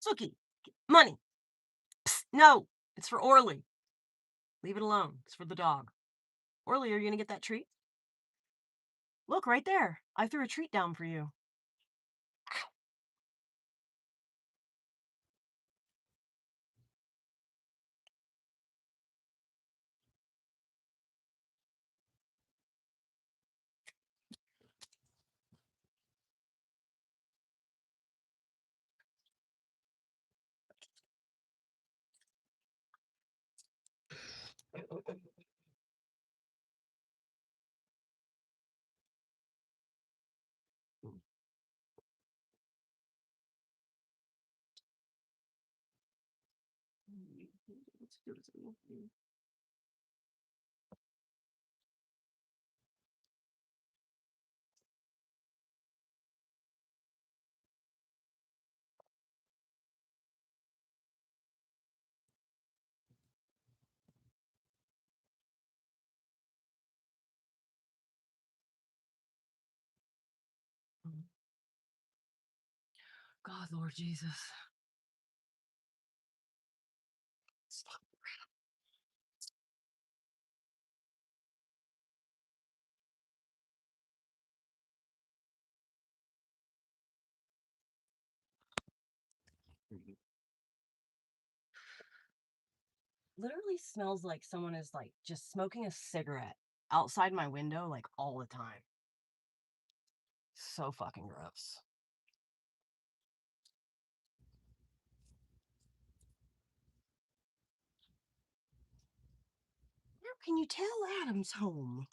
Suki, money. Psst, no, it's for Orley. Leave it alone. It's for the dog. Orley, are you going to get that treat? Look, right there. I threw a treat down for you. God, Lord Jesus. Stop. Literally smells like someone is like just smoking a cigarette outside my window like all the time. So fucking gross. How can you tell Adam's home?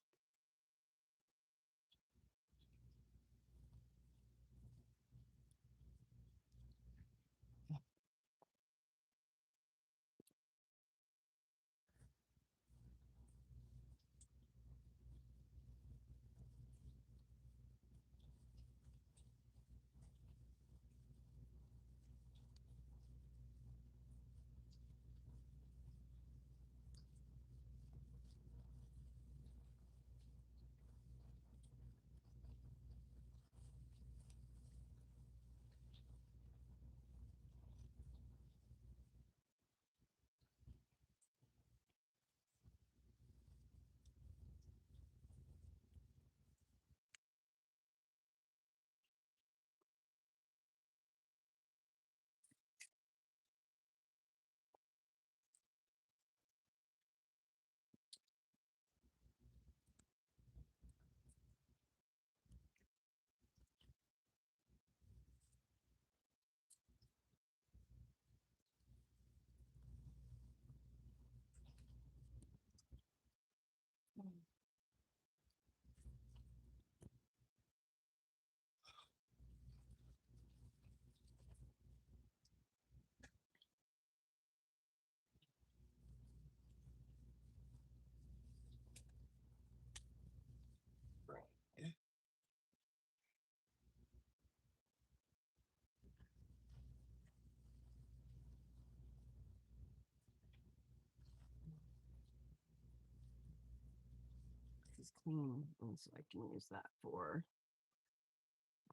This is clean, and so I can use that for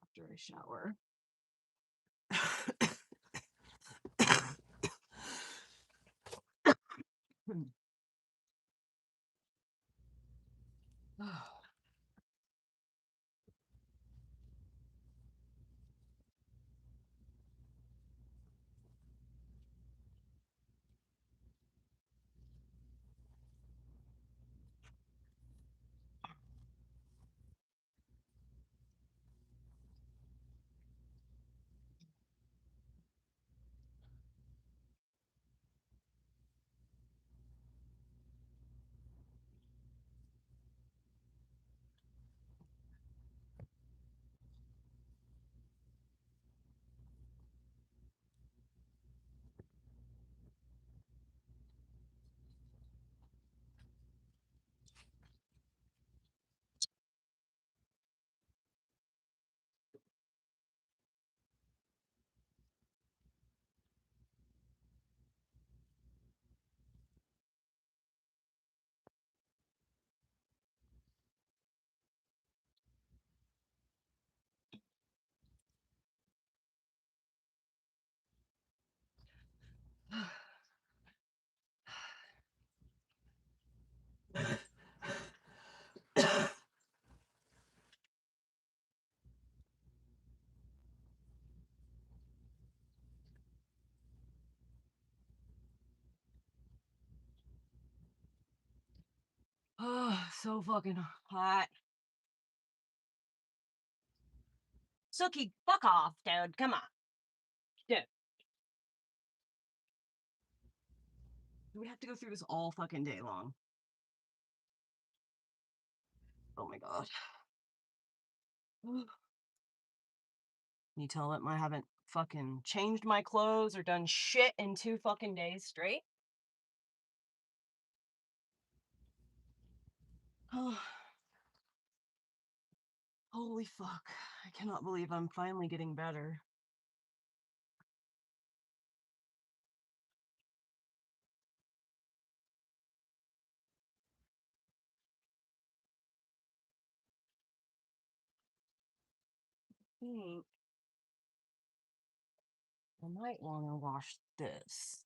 after I shower. so fucking hot. Sookie, fuck off, dude. Come on. Dude. Do we have to go through this all fucking day long? Oh my god. Can you tell them I haven't fucking changed my clothes or done shit in 2 fucking days straight? Oh. Holy fuck. I cannot believe I'm finally getting better. I might want to wash this.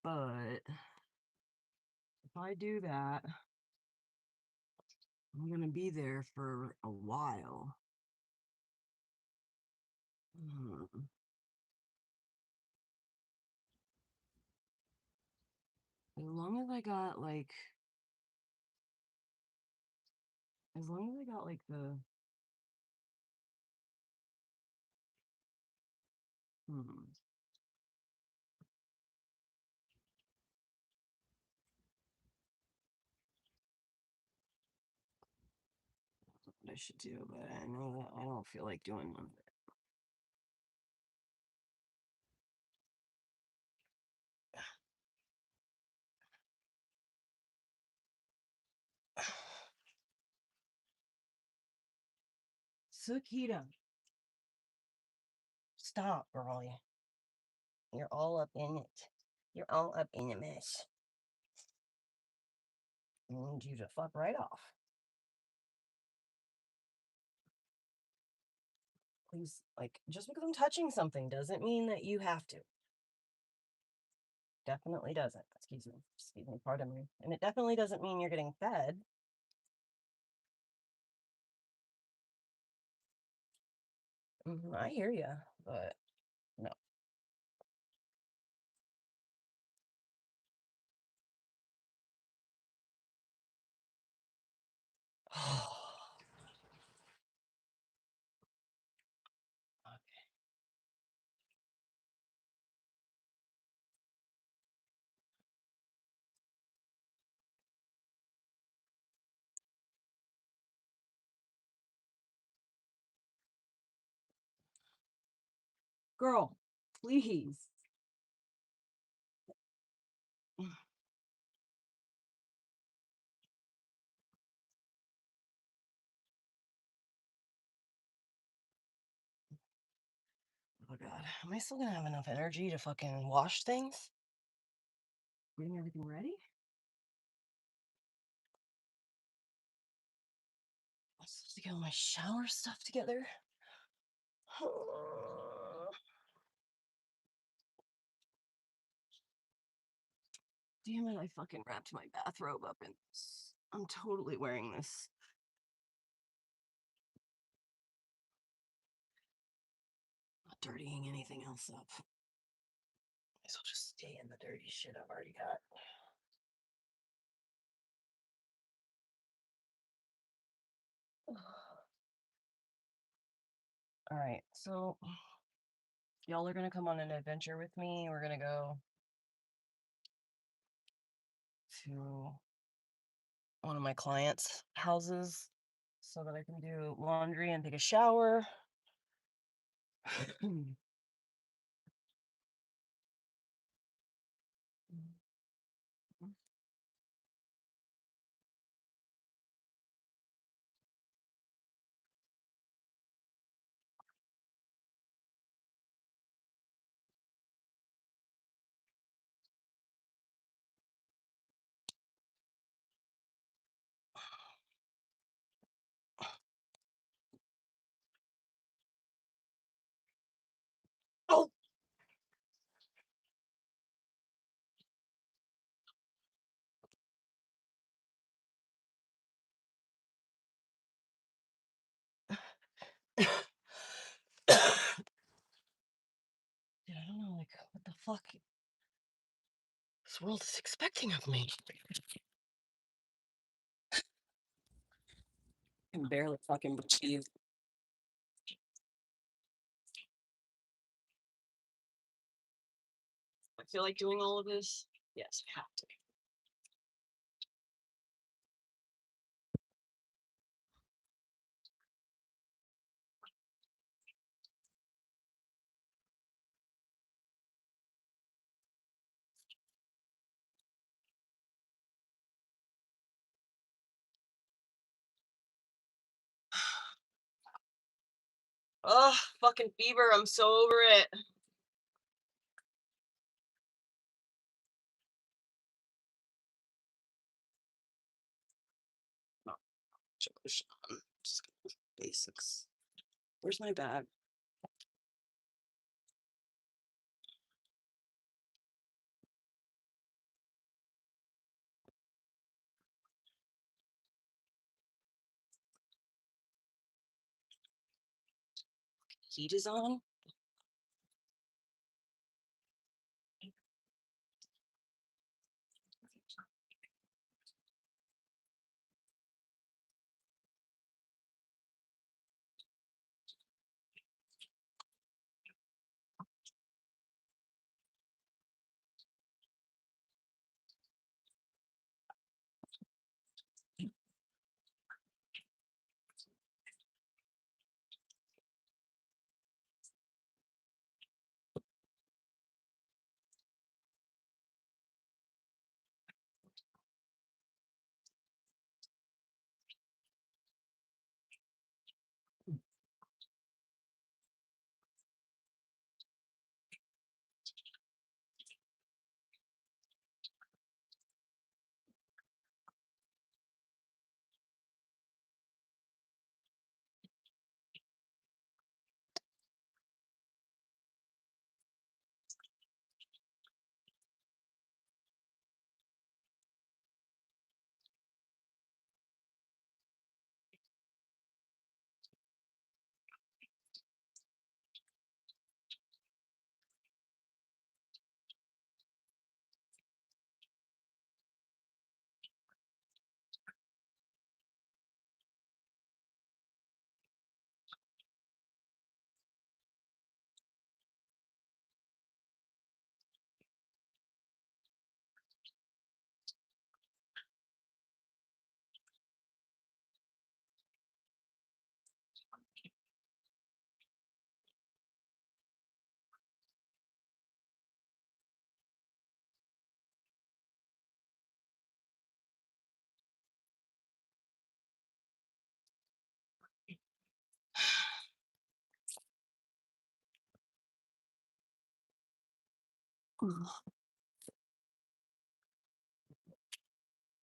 But if I do that, I'm going to be there for a while. As long as I got like, as long as I got like the, what I should do, but I know that I don't feel like doing one. Sukita. Stop, girlie. You're all up in it. You're all up in the mess. I need you to fuck right off. Please, like, just because I'm touching something doesn't mean that you have to. Definitely doesn't. Excuse me, pardon me. And it definitely doesn't mean you're getting fed. I hear you, but no. Okay. Girl, please. Oh god, am I still gonna have enough energy to fucking wash things? Getting everything ready? I'm supposed to get all my shower stuff together. Damn it, I fucking wrapped my bathrobe up in this. I'm totally wearing this. Not dirtying anything else up. Might as well just stay in the dirty shit I've already got. Alright, so y'all are gonna come on an adventure with me. We're gonna go to one of my clients' houses so that I can do laundry and take a shower. Oh! Dude, I don't know, like, what the fuck this world is expecting of me. can barely fucking breathe. I feel like doing all of this. Yes, I have to. Ugh, fucking fever. I'm so over it. Oh, just basics. Where's my bag? Heat is on.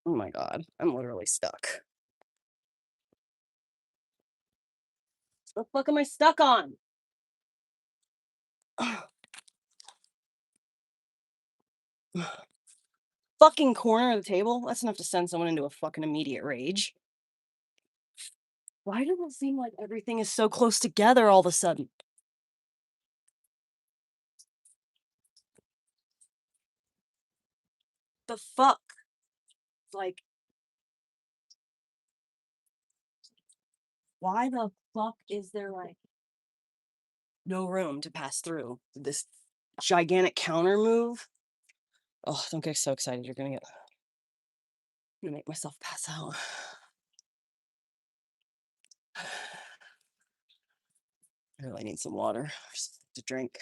Oh my God, I'm literally stuck. What the fuck am I stuck on? Fucking corner of the table? That's enough to send someone into a fucking immediate rage. Why does it seem like everything is so close together all of a sudden? The fuck? Like, why the fuck is there like no room to pass through this gigantic counter move? Oh, don't get so excited. I'm gonna make myself pass out. I really need some water just to drink.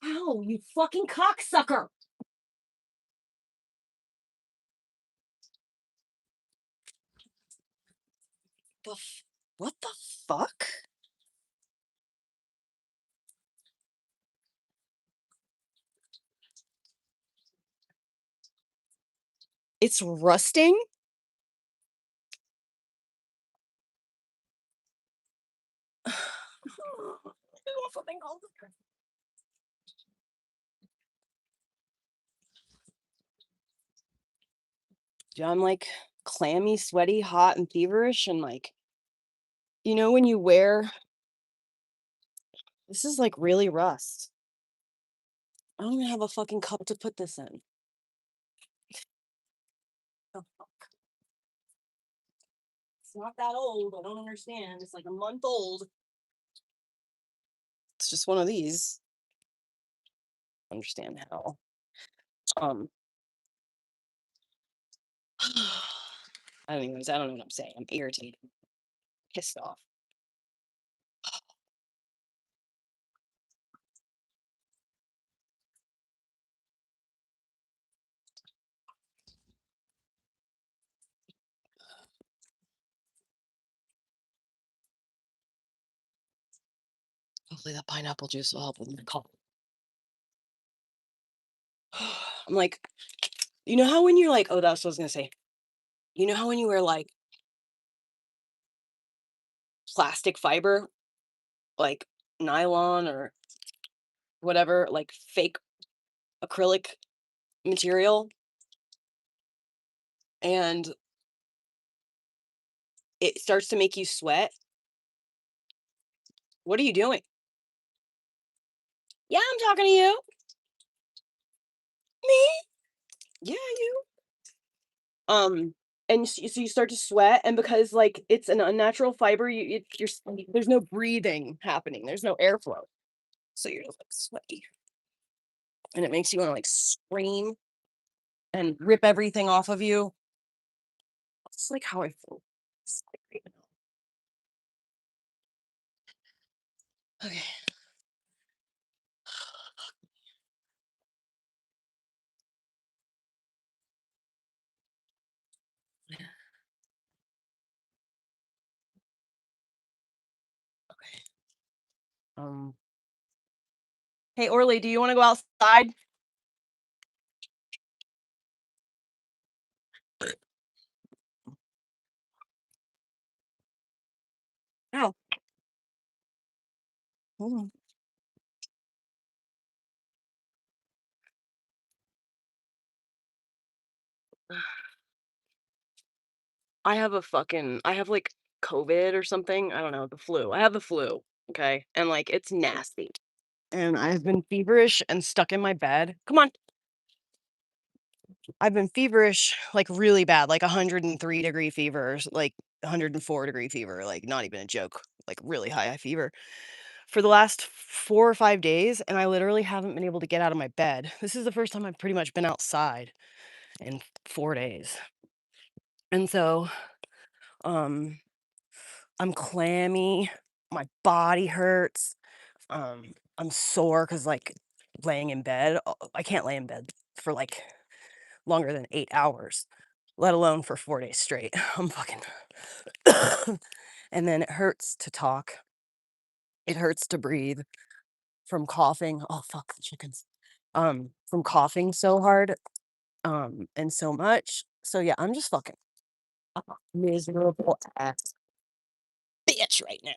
Ow, you fucking cocksucker! What the fuck? It's rusting? Dude, I'm like clammy, sweaty, hot, and feverish, and like, you know, when you wear This is like really rust. I don't even have a fucking cup to put this in. Oh, fuck. It's not that old. I don't understand. It's like a month old. It's just one of these. Understand how. Um. Anyways, I don't know what I'm saying. I'm irritated, pissed off. Hopefully that pineapple juice will help with my cough. I'm like, you know how when you're like, oh, that's what I was gonna say. You know how when you wear like plastic fiber, like nylon or whatever, like fake acrylic material, and it starts to make you sweat. What are you doing? Yeah, I'm talking to you. Me? Yeah, you. And so you start to sweat, and because like it's an unnatural fiber, there's no breathing happening. There's no airflow, so you're just like sweaty, and it makes you want to like scream and rip everything off of you. It's like how I feel. It's like right now. Okay. Okay. Um. Hey, Orly, do you want to go outside? No. Hold on. I have like COVID or something. I don't know, the flu. I have the flu. Okay. And like it's nasty. And I've been feverish and stuck in my bed. Come on. I've been feverish, like really bad, like 103-degree fevers, like 104-degree fever, like not even a joke, like really high fever for the last 4 or 5 days. And I literally haven't been able to get out of my bed. This is the first time I've pretty much been outside in 4 days. And so, um, I'm clammy, my body hurts, I'm sore because like laying in bed, I can't lay in bed for like longer than 8 hours, let alone for 4 days straight. I'm fucking. And then it hurts to talk. It hurts to breathe from coughing. Oh fuck the chickens. From coughing so hard, and so much. So yeah, I'm just fucking a miserable ass bitch right now.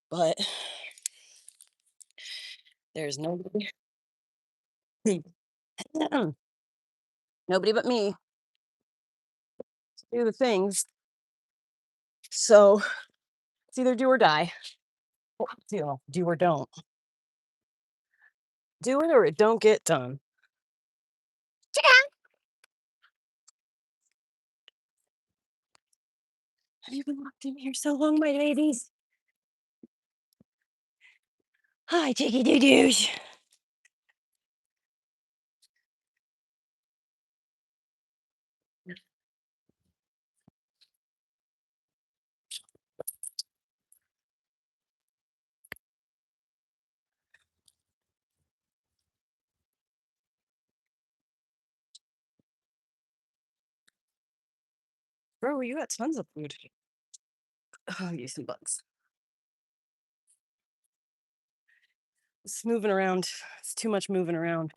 But there's nobody, nobody but me to do the things. So it's either do or die. Well, do or don't. Do it or it don't get done. Have you been locked in here so long, my babies? Hi, chicky doo doos. Bro, you got tons of food. Oh, you some bugs. It's moving around. It's too much moving around.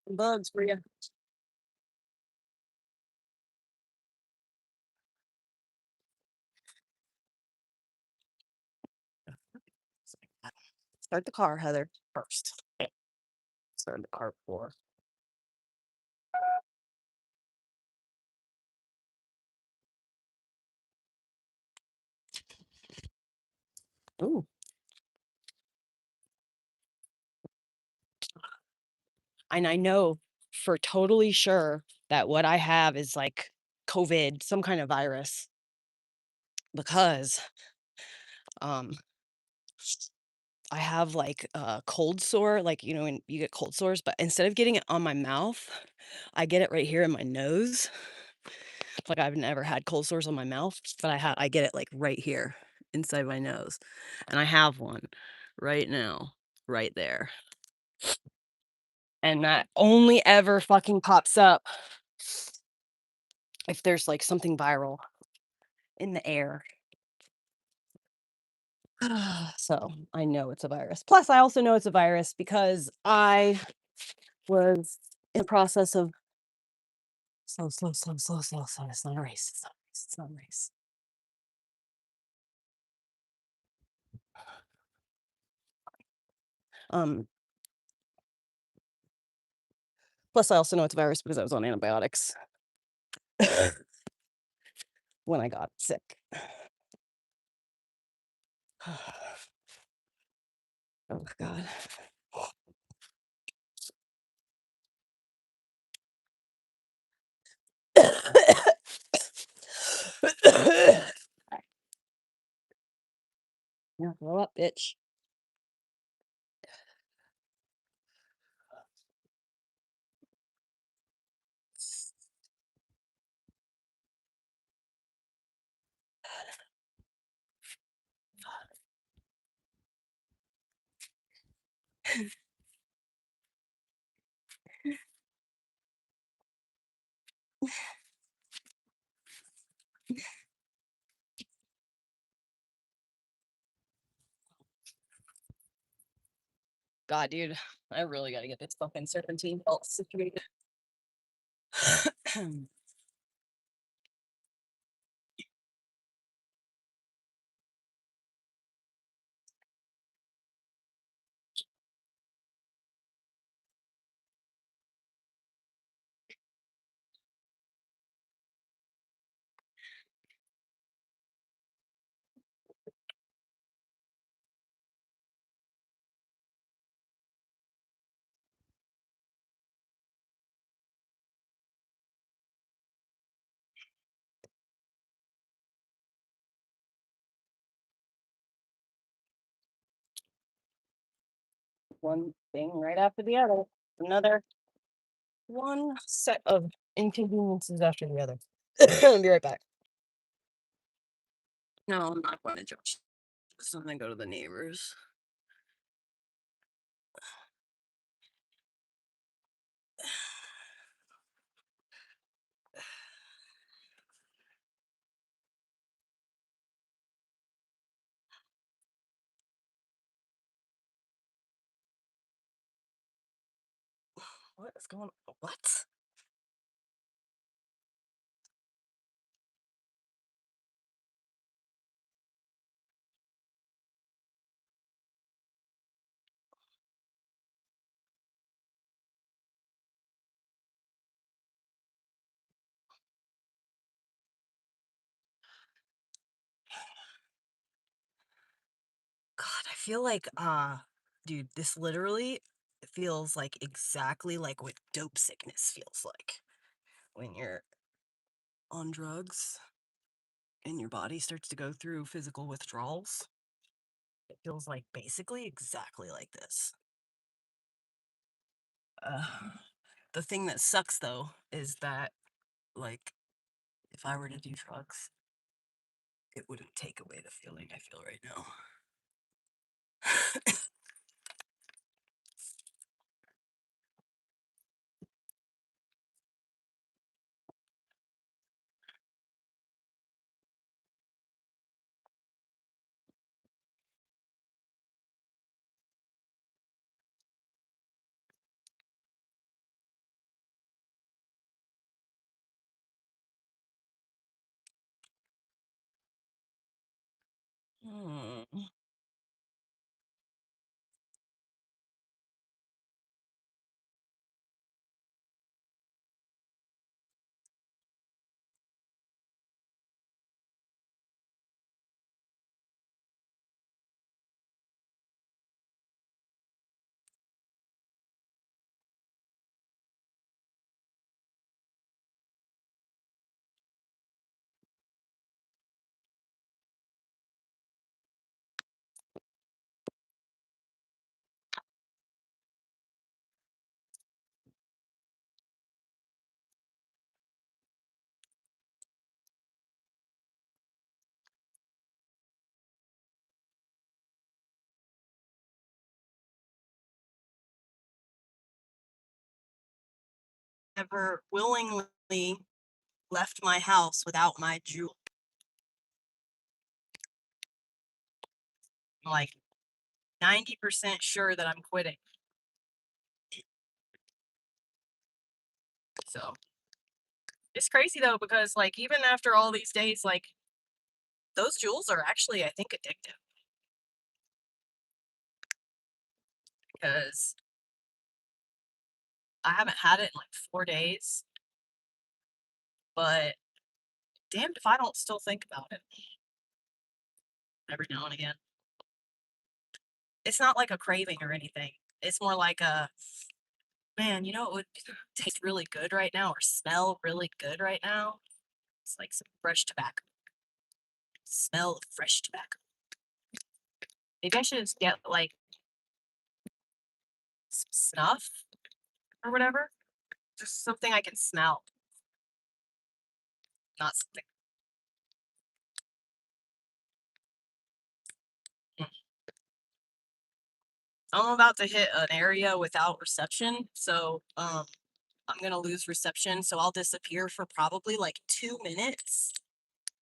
Bugs for you. Start the car, Heather, first. Start the car floor. Ooh. And I know for totally sure that what I have is like COVID, some kind of virus, because um I have like a cold sore, like when you get cold sores, but instead of getting it on my mouth, I get it right here in my nose. Like I've never had cold sores on my mouth, but I get it like right here inside my nose. And I have one right now, right there. And that only ever fucking pops up if there's like something viral in the air. So I know it's a virus. Plus, I also know it's a virus because I was in the process of slow, slow, slow, slow, slow, slow. It's not a race. It's not a race. It's not a race. Um, Plus, I also know it's a virus because I was on antibiotics when I got sick. Oh God. Yeah, grow up, bitch. God, dude, I really got to get this fucking serpentine belt situated. One thing right after the other. Another one set of inconveniences after the other. I'll be right back. No, I'm not going to Josh. So I'm gonna go to the neighbors. What is going on? What? God, I feel like dude, this literally feels like exactly like what dope sickness feels like when you're on drugs and your body starts to go through physical withdrawals. It feels like basically exactly like this. Uh, the thing that sucks though is that, like, if I were to do drugs, it wouldn't take away the feeling I feel right now. Hmm. Ever willingly left my house without my jewel. I'm like 90% sure that I'm quitting. So it's crazy though, because like even after all these days, like those jewels are actually, I think, addictive. Because I haven't had it in like 4 days, but damned if I don't still think about it every now and again. It's not like a craving or anything. It's more like a, man, you know, it would taste really good right now or smell really good right now. It's like some fresh tobacco. Smell of fresh tobacco. Maybe I should just get like some snuff or whatever. Just something I can smell, not something. Mm. I'm about to hit an area without reception, so I'm gonna lose reception, so I'll disappear for probably like 2 minutes.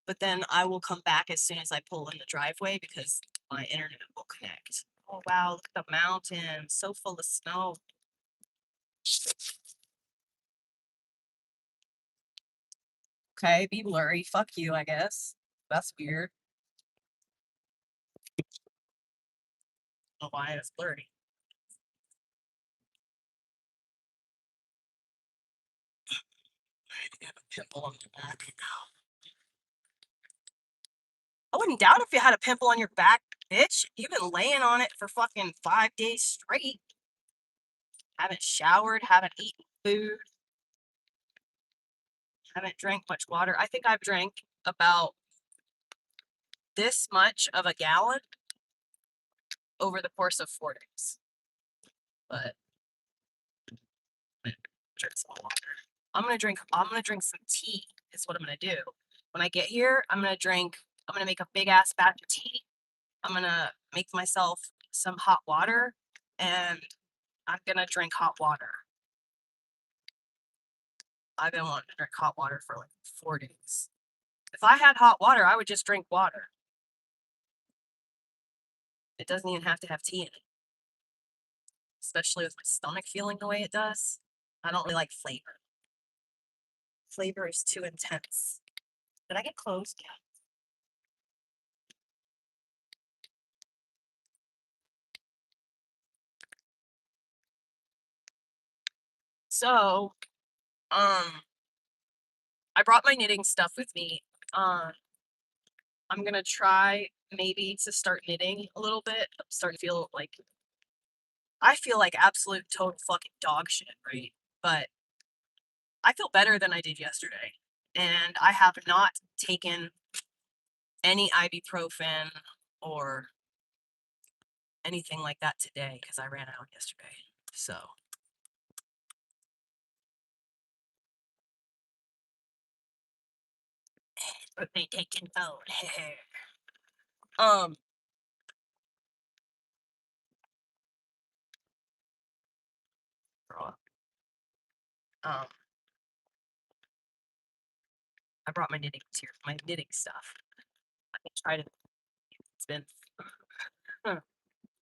But then I will come back as soon as I pull in the driveway because my internet will connect. Oh wow, look at the mountain, so full of snow. Okay, be blurry. Fuck you, I guess. That's weird. I don't know why it's blurry. I have a pimple on my back now. I wouldn't doubt if you had a pimple on your back, bitch. You've been laying on it for fucking 5 days straight. Haven't showered, haven't eaten food, haven't drank much water. I think I've drank about this much of a gallon over the course of 4 days. But I'm gonna drink some water. I'm gonna drink some tea, is what I'm gonna do. When I get here, I'm gonna make a big ass batch of tea. I'm gonna make myself some hot water and I'm gonna drink hot water. I've been wanting to drink hot water for like 4 days. If I had hot water, I would just drink water. It doesn't even have to have tea in it, especially with my stomach feeling the way it does. I don't really like flavor. Flavor is too intense. Did I get closed? Yeah. So, I brought my knitting stuff with me. I'm gonna try maybe to start knitting a little bit. I'm starting to feel like I feel like absolute total fucking dog shit, right? But I feel better than I did yesterday. And I have not taken any ibuprofen or anything like that today because I ran out yesterday. So but they taken phone. um um I brought my knitting material, my knitting stuff. I can try to it's been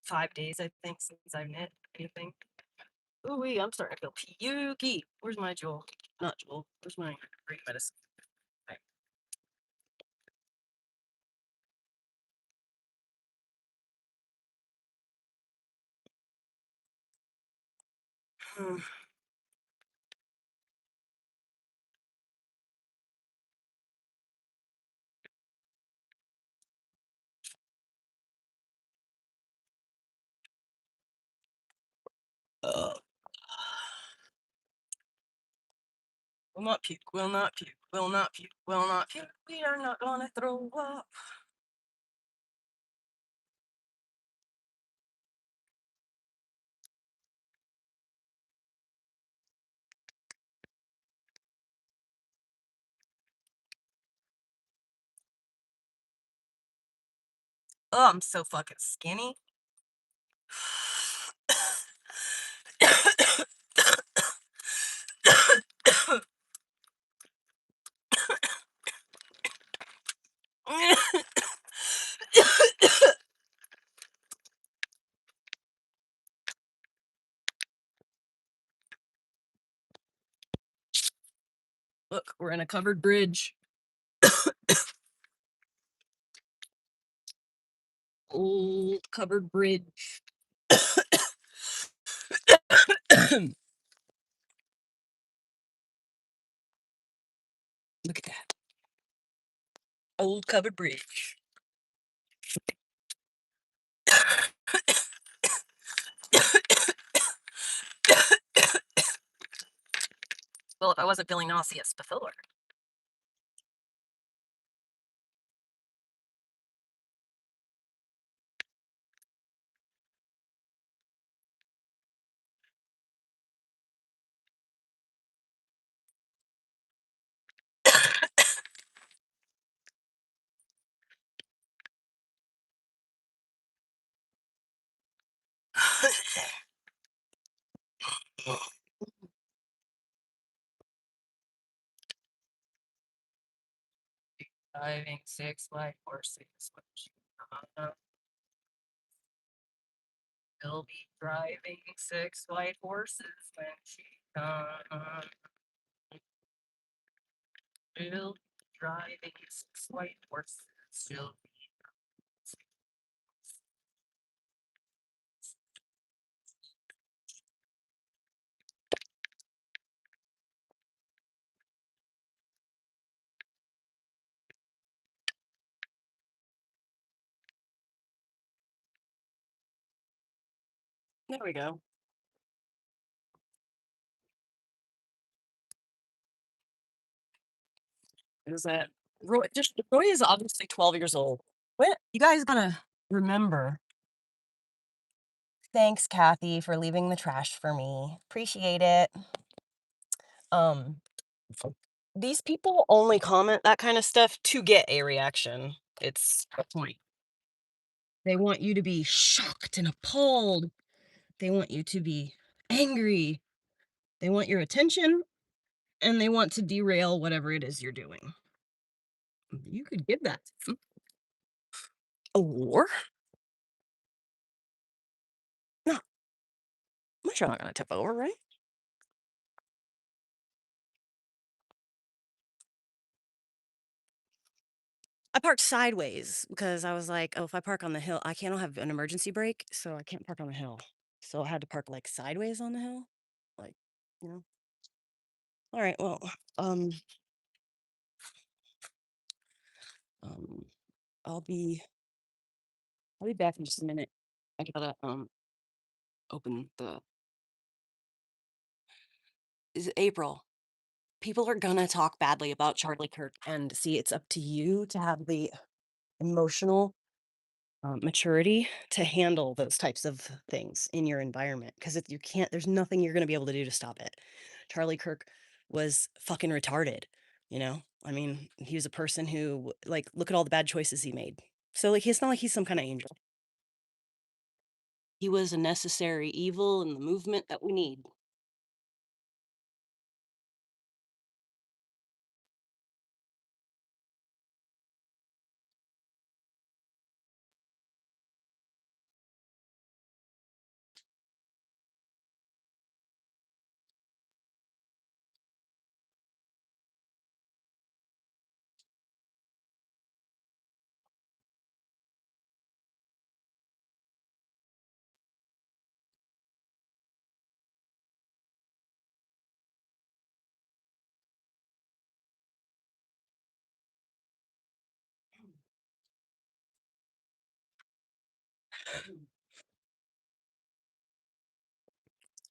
5 days, I think, since I've knit anything. Ooh, I'm starting to feel pukey. Where's my jewel? Not jewel. Where's my green medicine? Okay. Ugh. Will not puke, will not puke, will not puke, will not puke. We are not gonna throw up. Oh, I'm so fucking skinny. Look, we're in a covered bridge. Old covered bridge. Look at that. Old covered bridge. Well, if I wasn't feeling nauseous before. Driving 6 white horses. Will be driving 6 white horses when she comes. She'll be driving 6 white horses. She'll be. There we go. Is that Roy? Just Roy is obviously 12 years old. What you guys gotta remember. Thanks, Kathy, for leaving the trash for me. Appreciate it. Um, these people only comment that kind of stuff to get a reaction. It's a point. They want you to be shocked and appalled. They want you to be angry. They want your attention and they want to derail whatever it is you're doing. You could give that to them. Or, no, my sure not going to tip over, right? I parked sideways because I was like, oh, if I park on the hill, I can't have an emergency brake, so I can't park on the hill. So I had to park like sideways on the hill. Like, you know. All right, well, um, um, I'll be I'll be back in just a minute. I gotta open the is it April. People are gonna talk badly about Charlie Kirk, and see, it's up to you to have the emotional maturity to handle those types of things in your environment. Because if you can't, there's nothing you're gonna be able to do to stop it. Charlie Kirk was fucking retarded. I mean, he was a person who, like, look at all the bad choices he made. So, like, it's not like he's some kind of angel. He was a necessary evil in the movement that we need.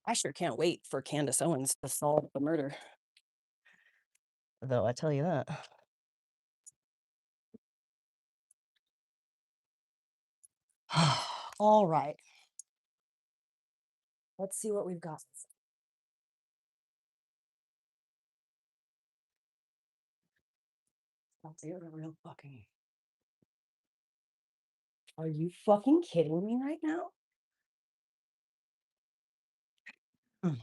I sure can't wait for Candace Owens to solve the murder, though, I tell you that. All right, let's see what we've got. That's it, real fucking. Are you fucking kidding me right now? Mm,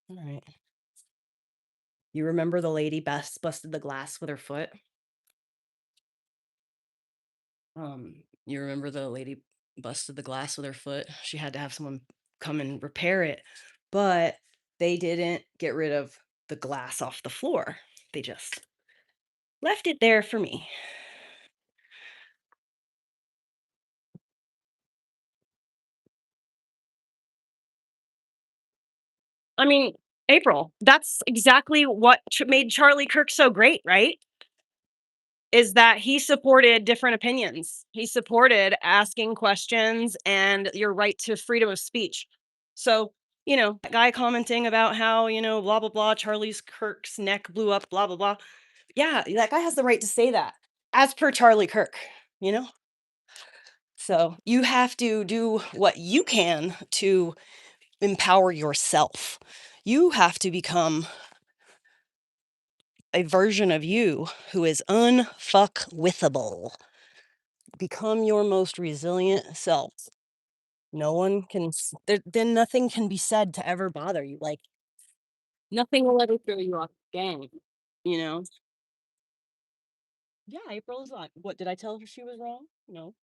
all right. You remember the lady busted the glass with her foot? You remember the lady busted the glass with her foot? She had to have someone come and repair it, but they didn't get rid of the glass off the floor. They just left it there for me. I mean, April, that's exactly what made Charlie Kirk so great, right? Is that he supported different opinions. He supported asking questions and your right to freedom of speech. So, that guy commenting about how, blah, blah, blah, Charlie's Kirk's neck blew up, blah, blah, blah. Yeah, that guy has the right to say that as per Charlie Kirk, you know? So you have to do what you can to empower yourself. You have to become a version of you who is unfuckwithable. Become your most resilient self. No one can, then nothing can be said to ever bother you. Like, nothing will ever throw you off game, you know? Yeah, April is not. What, did I tell her she was wrong? No.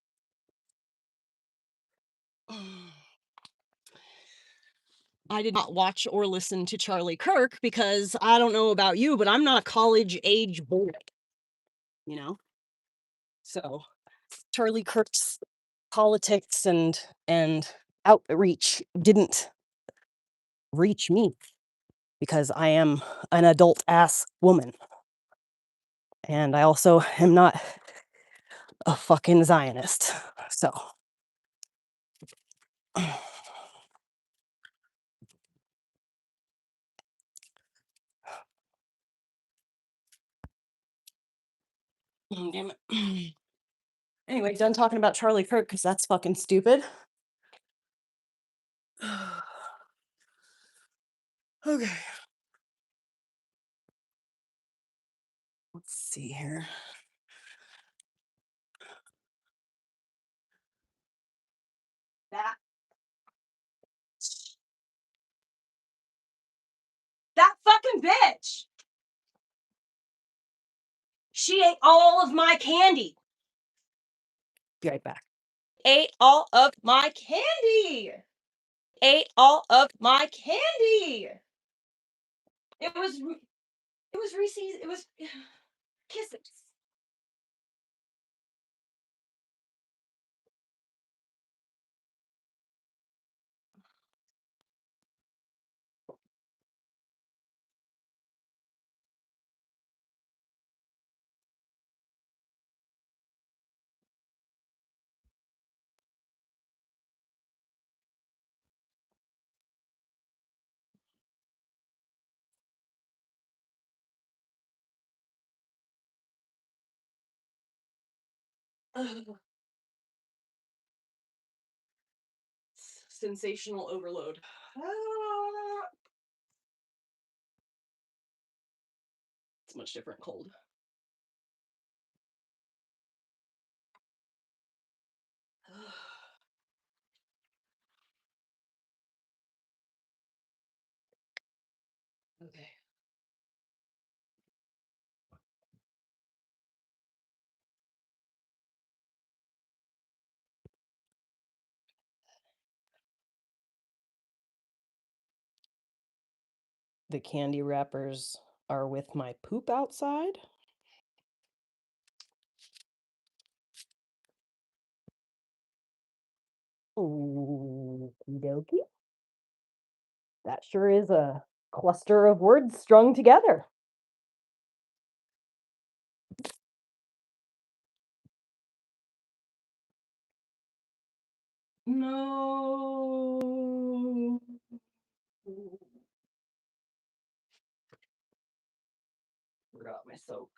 I did not watch or listen to Charlie Kirk because I don't know about you, but I'm not a college age boy, you know? So Charlie Kirk's politics and outreach didn't reach me because I am an adult ass woman. And I also am not a fucking Zionist. So damn it. Anyway, done talking about Charlie Kirk because that's fucking stupid. Okay. Let's see here. That that fucking bitch. She ate all of my candy. Be right back. Ate all of my candy. Ate all of my candy. It was Reese's. It was Kisses. Ugh. Sensational overload. Ah. It's much different cold. Okay. The candy wrappers are with my poop outside. Okie dokie. That sure is a cluster of words strung together. No. Forgot my soap.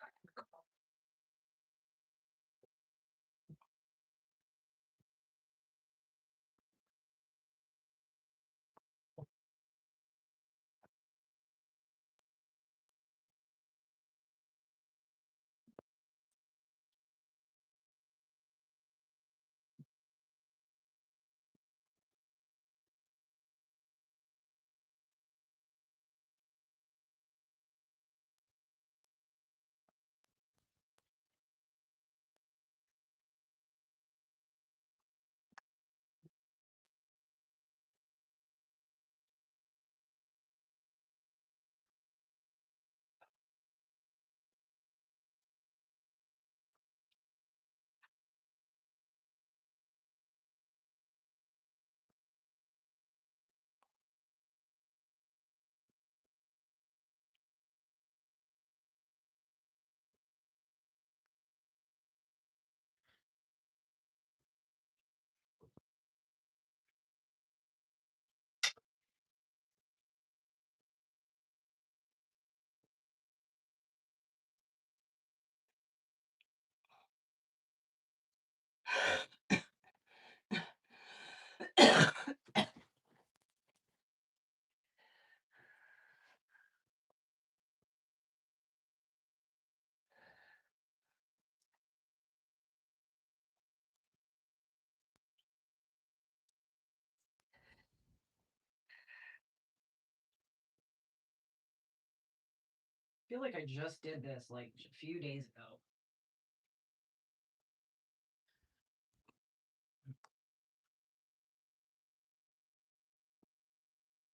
I feel like I just did this like a few days ago.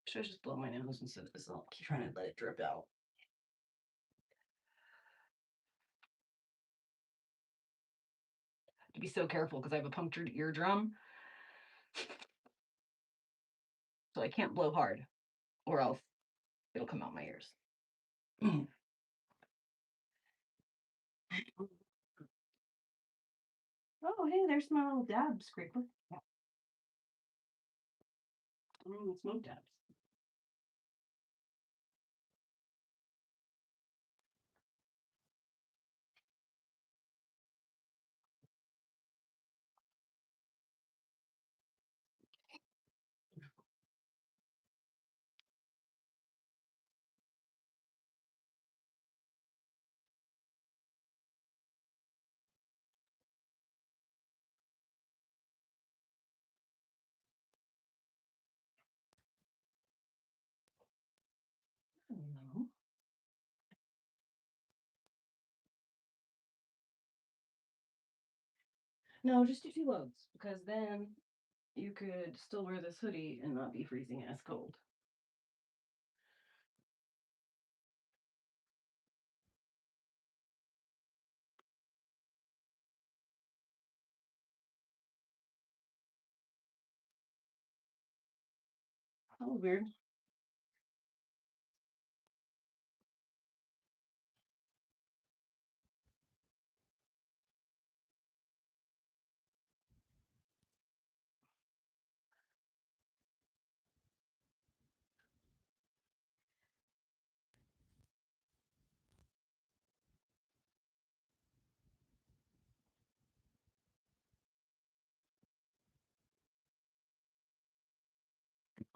Should I just blow my nose instead of this? I'll keep trying to let it drip out. Be so careful because I have a punctured eardrum. So I can't blow hard or else it'll come out my ears. Oh, hey, there's my little dab scraper. Smoke dabs. No. No, just do 2 loads because then you could still wear this hoodie and not be freezing ass cold. That was weird.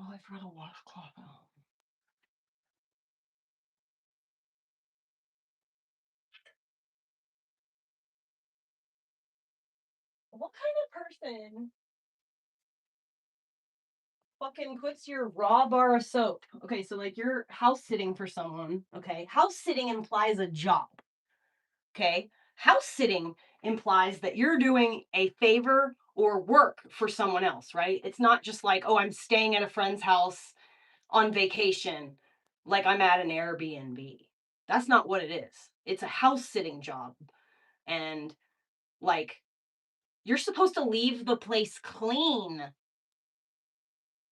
Oh, I forgot a washcloth out. What kind of person fucking puts your raw bar of soap? Okay, so like you're house sitting for someone. Okay, house sitting implies a job. Okay, house sitting implies that you're doing a favor or work for someone else, right? It's not just like, oh, I'm staying at a friend's house on vacation, like I'm at an Airbnb. That's not what it is. It's a house sitting job. And like, you're supposed to leave the place clean,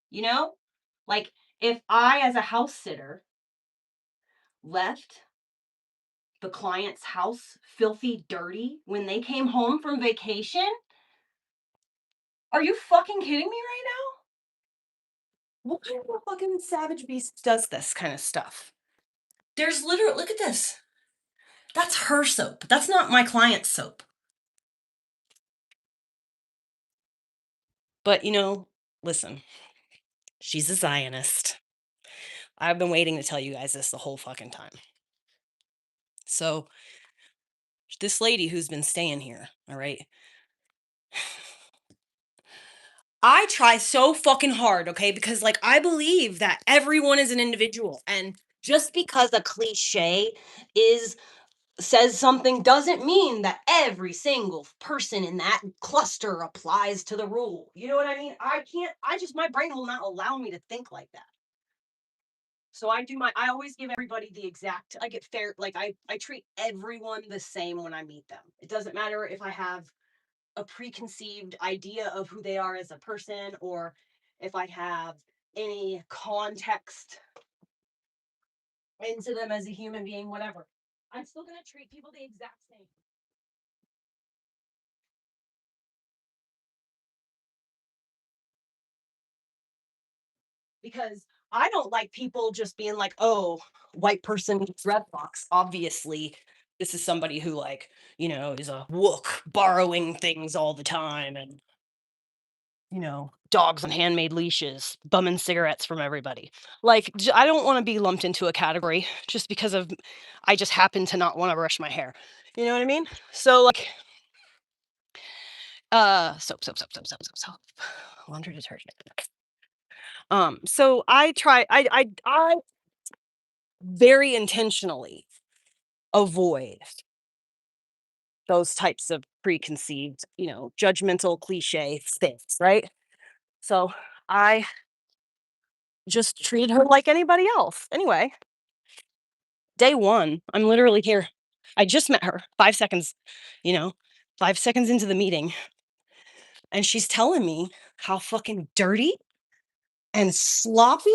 you know? Like, if I, as a house sitter, left the client's house filthy dirty when they came home from vacation, Are you fucking kidding me right now? What kind of a fucking savage beast does this kind of stuff? There's literally, look at this. That's her soap. That's not my client's soap. But listen, she's a Zionist. I've been waiting to tell you guys this the whole fucking time. So, this lady who's been staying here, all right? I try so fucking hard, okay? Because like I believe that everyone is an individual, and just because a cliche is says something doesn't mean that every single person in that cluster applies to the rule. You know what I mean? I can't I just my brain will not allow me to think like that. So I always give everybody the exact I get fair like I treat everyone the same when I meet them. It doesn't matter if I have a preconceived idea of who they are as a person or if I have any context into them as a human being, whatever. I'm still going to treat people the exact same. Because I don't like people just being like, oh, white person with dreadlocks. Obviously, this is somebody who, like, is a wook, borrowing things all the time and dogs on handmade leashes, bumming cigarettes from everybody. Like, I don't want to be lumped into a category just because of I just happen to not want to brush my hair. You know what I mean? So, like, soap, laundry detergent. So I very intentionally avoid those types of preconceived, judgmental cliche things, right? So I just treated her like anybody else. Anyway, day one, I'm literally here. I just met her 5 seconds, you know, 5 seconds into the meeting, and she's telling me how fucking dirty and sloppy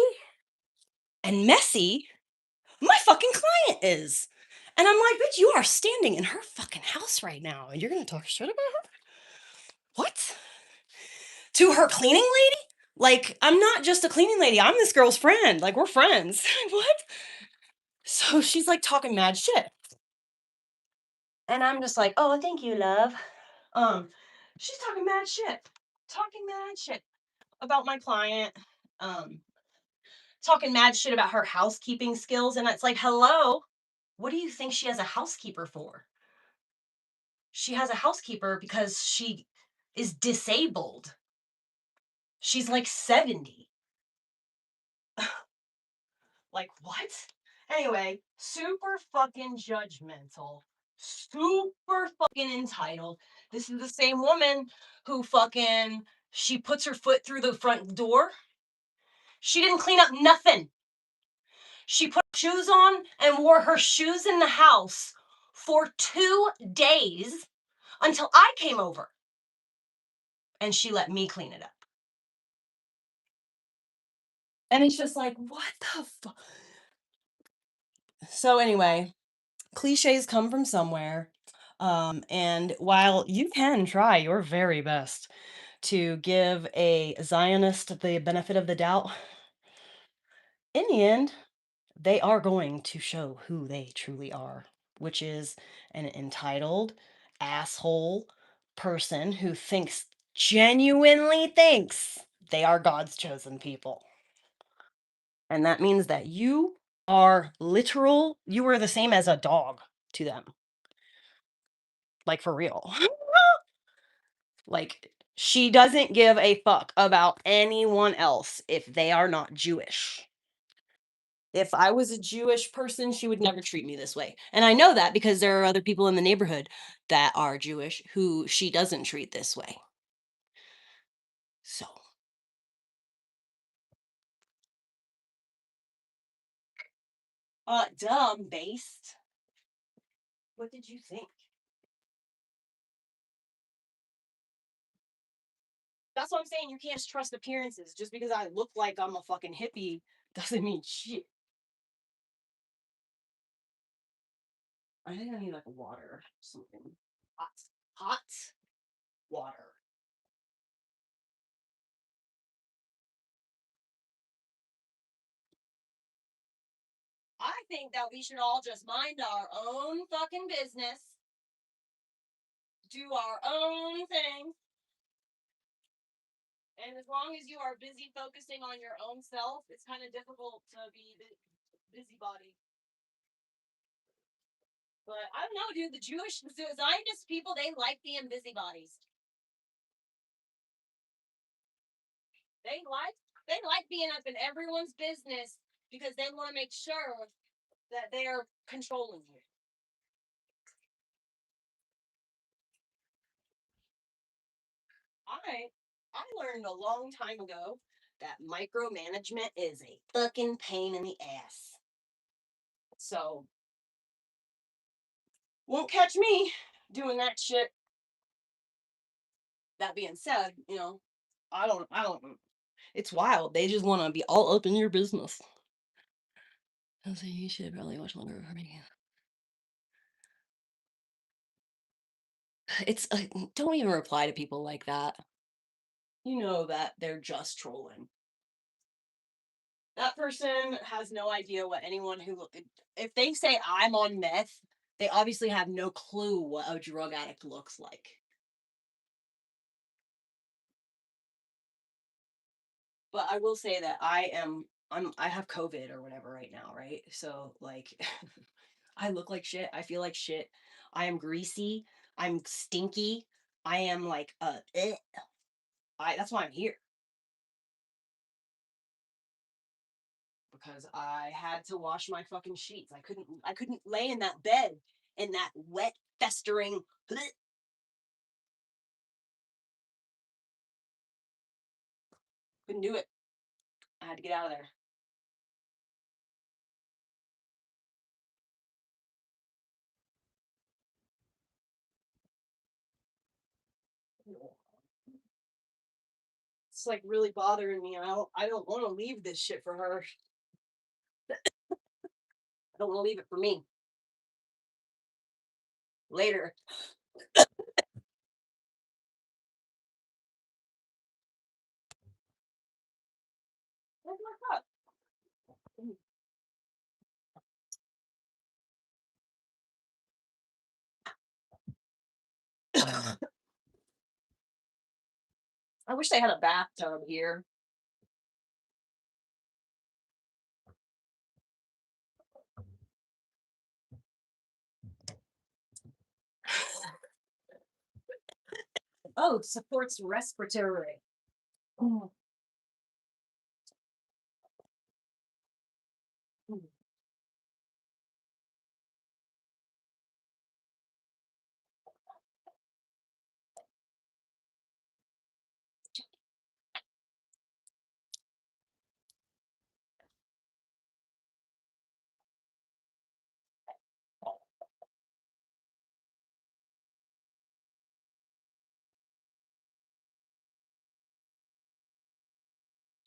and messy my fucking client is. And I'm like, bitch, you are standing in her fucking house right now, and you're gonna talk shit about her? What? To her cleaning lady? Like, I'm not just a cleaning lady. I'm this girl's friend. Like, we're friends. What? So she's like talking mad shit. And I'm just like, oh, thank you, love. Um, she's talking mad shit. Talking mad shit about my client. Um, talking mad shit about her housekeeping skills. And it's like, hello, what do you think she has a housekeeper for? She has a housekeeper because she is disabled. She's like 70. Like, what? Anyway, super fucking judgmental. Super fucking entitled. This is the same woman who fucking she puts her foot through the front door. She didn't clean up nothing. She put shoes on and wore her shoes in the house for 2 days until I came over. And she let me clean it up. And it's just like, what the fuck? So anyway, cliches come from somewhere. And while you can try your very best to give a Zionist the benefit of the doubt, in the end, they are going to show who they truly are, which is an entitled asshole person who genuinely thinks they are God's chosen people. And that means that you are the same as a dog to them. Like for real. Like she doesn't give a fuck about anyone else if they are not Jewish. If I was a Jewish person, she would never treat me this way. And I know that because there are other people in the neighborhood that are Jewish who she doesn't treat this way. So, dumb based. What did you think? That's what I'm saying. You can't just trust appearances. Just because I look like I'm a fucking hippie doesn't mean shit. I think I need like a water, something hot, hot water. think that we should all just mind our own fucking business, do our own thing. And as long as you are busy focusing on your own self, it's kind of difficult to be the busybody. But I don't know, dude. The Zionist people, they like being busybodies. They like being up in everyone's business because they want to make sure that they are controlling you. I learned a long time ago that micromanagement is a fucking pain in the ass. So won't catch me doing that shit. That being said, I don't it's wild. They just want to be all up in your business. I was like, you should probably watch longer for me. It's don't even reply to people like that. You know that they're just trolling. That person has no idea what anyone who, if they say I'm on meth, they obviously have no clue what a drug addict looks like. But I will say that I have COVID or whatever right now, right? So like I look like shit, I feel like shit. I am greasy, I'm stinky. I am like that's why I'm here. Because I had to wash my fucking sheets. I couldn't lay in that bed in that wet, festering bleh. Couldn't do it. I had to get out of there. It's like really bothering me. I don't want to leave this shit for her. I don't want to leave it for me. Later. Where's my cup? I wish they had a bathtub here. Oh, supports respiratory. Mm.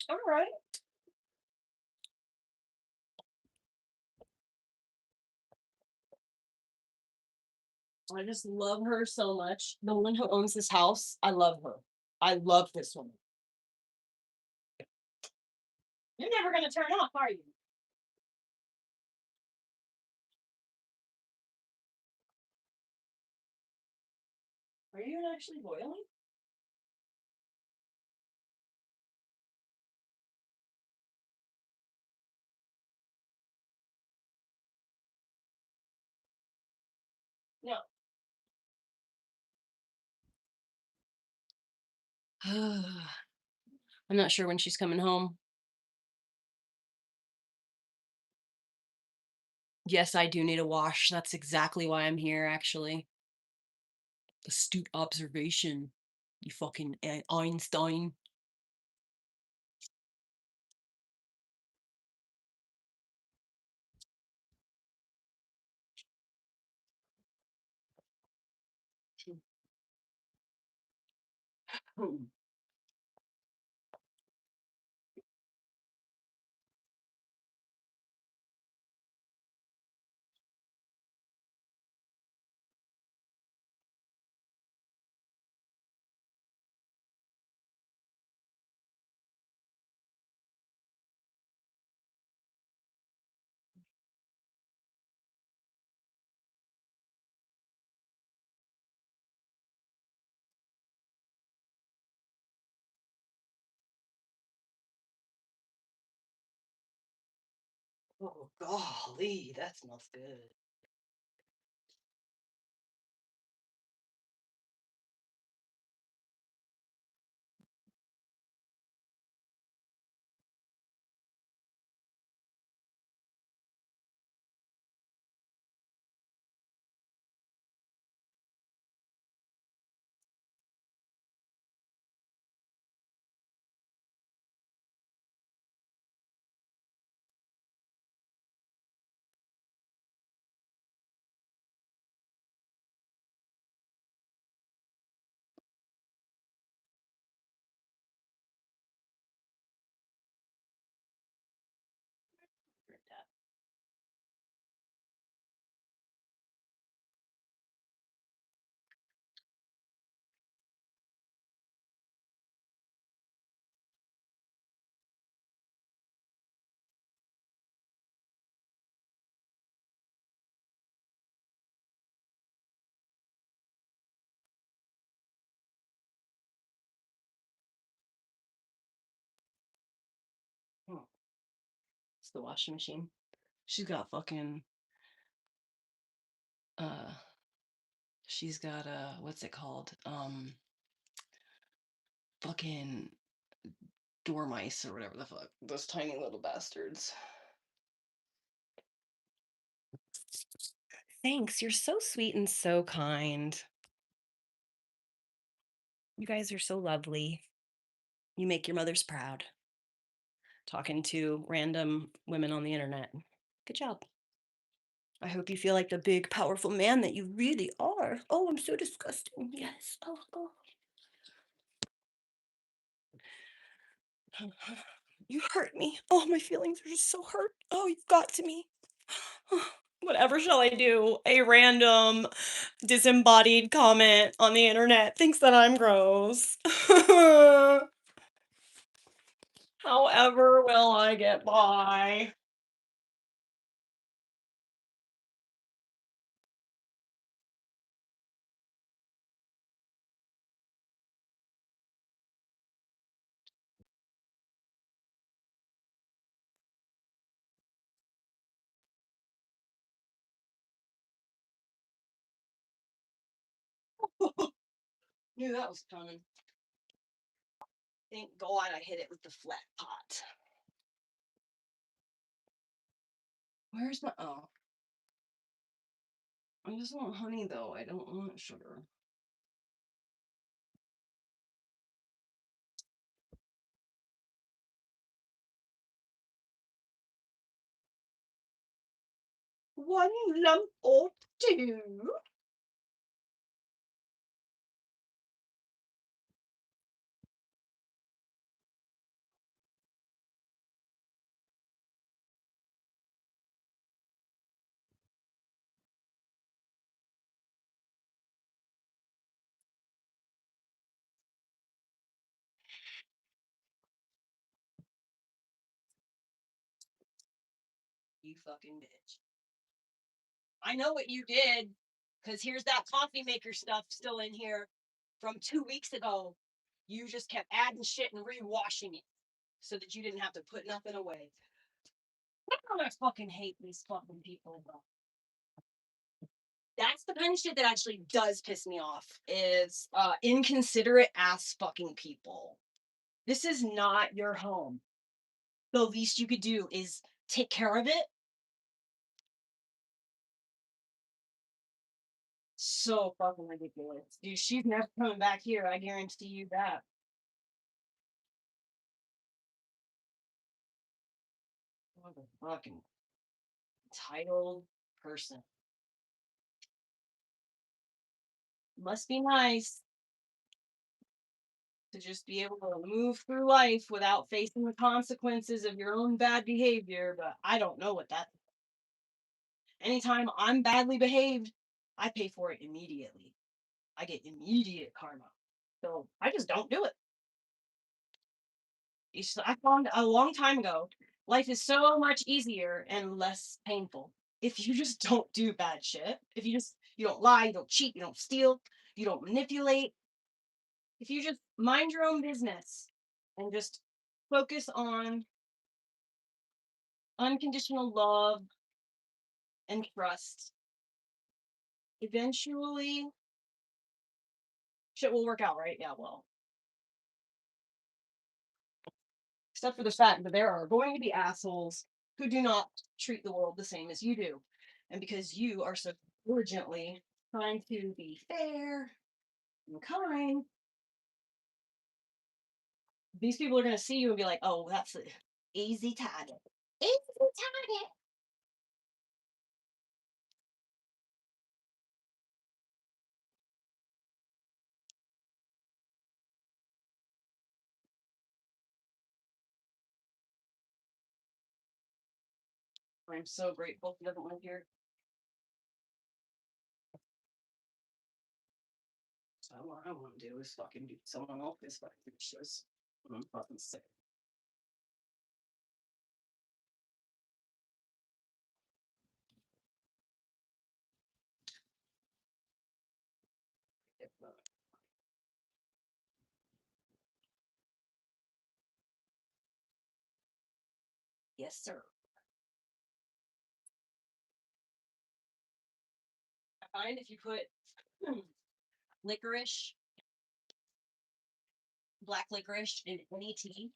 All right. I just love her so much. The woman who owns this house, I love her. I love this woman. You're never going to turn off, are you? Are you actually boiling? No. I'm not sure when she's coming home. Yes, I do need a wash. That's exactly why I'm here, actually. Astute observation. You fucking Einstein. Oh, golly, that smells good. Hmm. It's the washing machine. She's got fucking uh she's got what's it called? Fucking dormice or whatever the fuck. Those tiny little bastards. Thanks. You're so sweet and so kind. You guys are so lovely. You make your mothers proud. Talking to random women on the internet. Good job. I hope you feel like the big, powerful man that you really are. Oh, I'm so disgusting. Yes. Oh, oh. You hurt me. Oh, my feelings are just so hurt. Oh, you've got to me. Whatever shall I do? A random disembodied comment on the internet thinks that I'm gross. However will I get by? Knew that was coming. Thank God I hit it with the flat pot. Where's my oh? I just want honey though. I don't want sugar. One lump or two. You fucking bitch. I know what you did, because here's that coffee maker stuff still in here from 2 weeks ago. You just kept adding shit and rewashing it so that you didn't have to put nothing away. I fucking hate these fucking people, bro. That's the kind of shit that actually does piss me off is inconsiderate ass fucking people. This is not your home. The least you could do is take care of it. So fucking ridiculous. Dude, she's never coming back here. I guarantee you that. What a fucking entitled person. Must be nice to just be able to move through life without facing the consequences of your own bad behavior, but I don't know what that. Anytime I'm badly behaved, I pay for it immediately. I get immediate karma. So I just don't do it. I found a long time ago, life is so much easier and less painful if you just don't do bad shit. If you don't lie, you don't cheat, you don't steal, you don't manipulate. If you just mind your own business and just focus on unconditional love and trust. Eventually, shit will work out, right? Yeah, well. Except for the fact that there are going to be assholes who do not treat the world the same as you do. And because you are so diligently trying to be fair and kind, these people are going to see you and be like, oh, that's an easy target. Easy target. I'm so grateful he doesn't live here. So what I want to do is fucking do someone else's fucking shows. I'm fucking sick. Yes, sir. I find if you put licorice, black licorice in any tea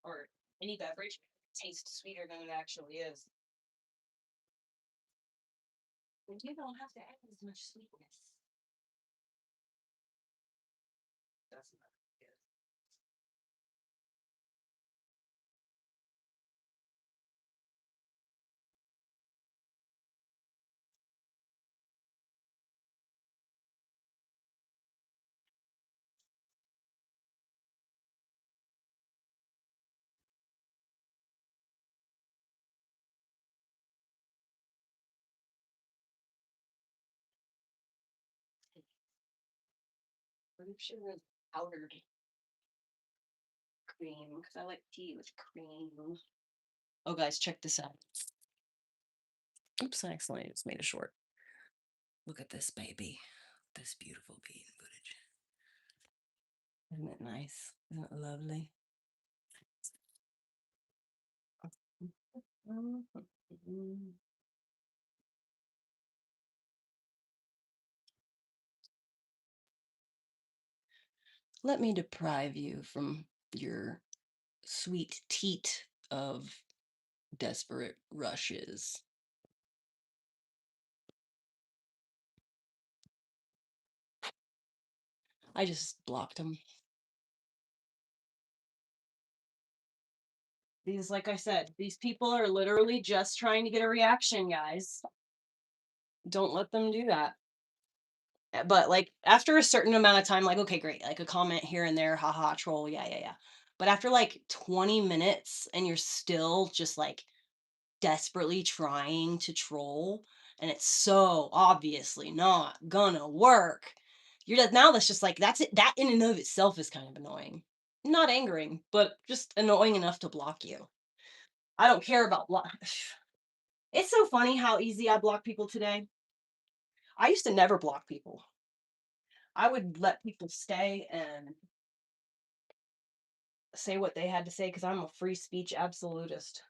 or any beverage, it tastes sweeter than it actually is. And you don't have to add as much sweetness. That's not good. I'm sure it's powdered cream because I like tea with cream. Oh, guys, check this out. Oops, I accidentally just made it short. Look at this baby. This beautiful bean footage. Isn't it nice? Isn't it lovely? Let me deprive you from your sweet teat of desperate rushes. I just blocked them. These, like I said, these people are literally just trying to get a reaction, guys. Don't let them do that. But like after a certain amount of time, like, okay, great, like a comment here and there, haha, troll, yeah, yeah, yeah. But after like 20 minutes and you're still just like desperately trying to troll and it's so obviously not gonna work, you're just, now that's just like, that's it. That in and of itself is kind of annoying. Not angering, but just annoying enough to block you. I don't care about block. It's so funny how easy I block people today. I used to never block people. I would let people stay and say what they had to say because I'm a free speech absolutist.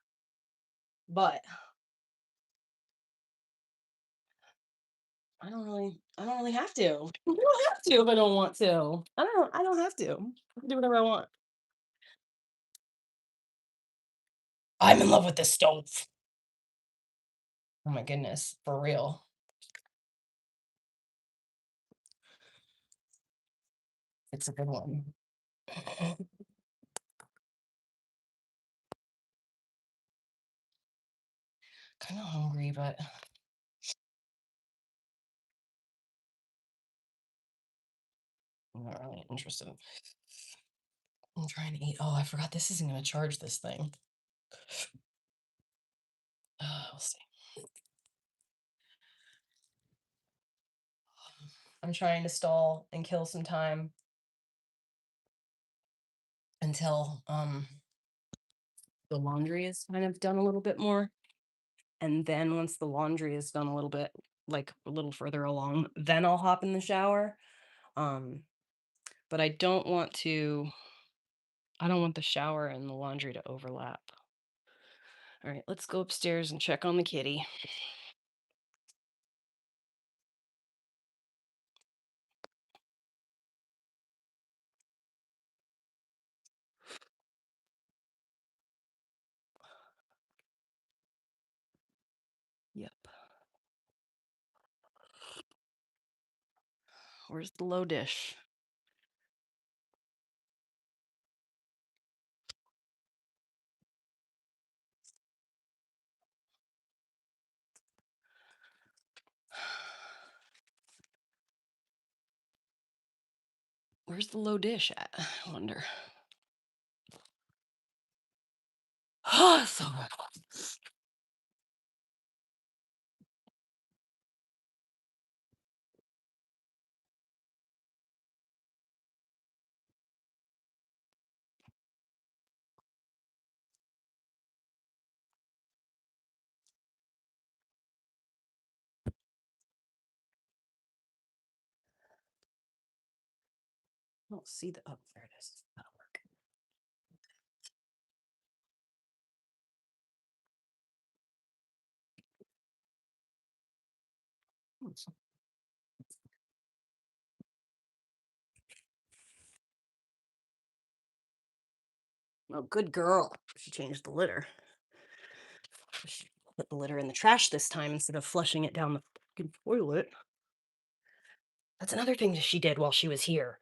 But I don't really have to. I don't have to if I don't want to. I don't have to. I can do whatever I want. I'm in love with this stove. Oh my goodness, for real. It's a good one. Kind of hungry, but I'm not really interested. I'm trying to eat. Oh, I forgot this isn't going to charge this thing. We'll see. I'm trying to stall and kill some time until the laundry is kind of done a little bit more. And then once the laundry is done a little bit, like a little further along, then I'll hop in the shower. But I don't want the shower and the laundry to overlap. All right, let's go upstairs and check on the kitty. Yep. Where's the low dish? Where's the low dish at? I wonder. Oh, so good. I don't see the. Oh, there it is. That'll work. Oh, good girl. She changed the litter. She put the litter in the trash this time instead of flushing it down the fucking toilet. That's another thing that she did while she was here.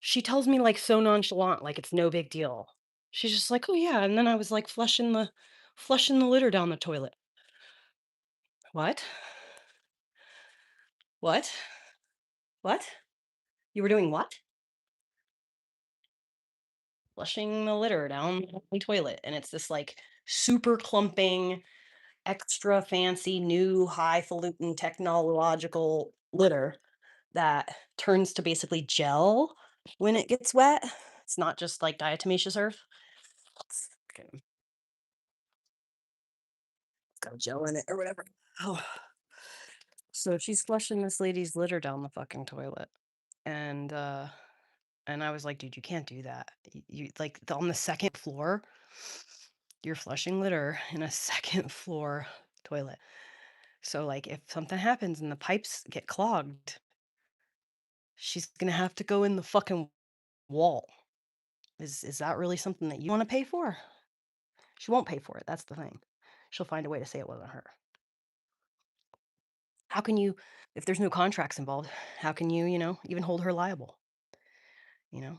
She tells me like so nonchalant, like it's no big deal. She's just like, "Oh yeah," and then I was like flushing the litter down the toilet. What? What? What? You were doing what? Flushing the litter down the toilet, and it's this like super clumping, extra fancy, new highfalutin technological litter that turns to basically gel when it gets wet. It's not just like diatomaceous earth. It's got gel in it or whatever. Oh. So she's flushing this lady's litter down the fucking toilet. And I was like, dude, you can't do that. You like on the second floor, you're flushing litter in a second floor toilet. So like if something happens and the pipes get clogged, she's gonna have to go in the fucking wall. Is that really something that you want to pay for? She won't pay for it. That's the thing. She'll find a way to say it wasn't her. How can you, if there's no contracts involved, how can you, even hold her liable? You know,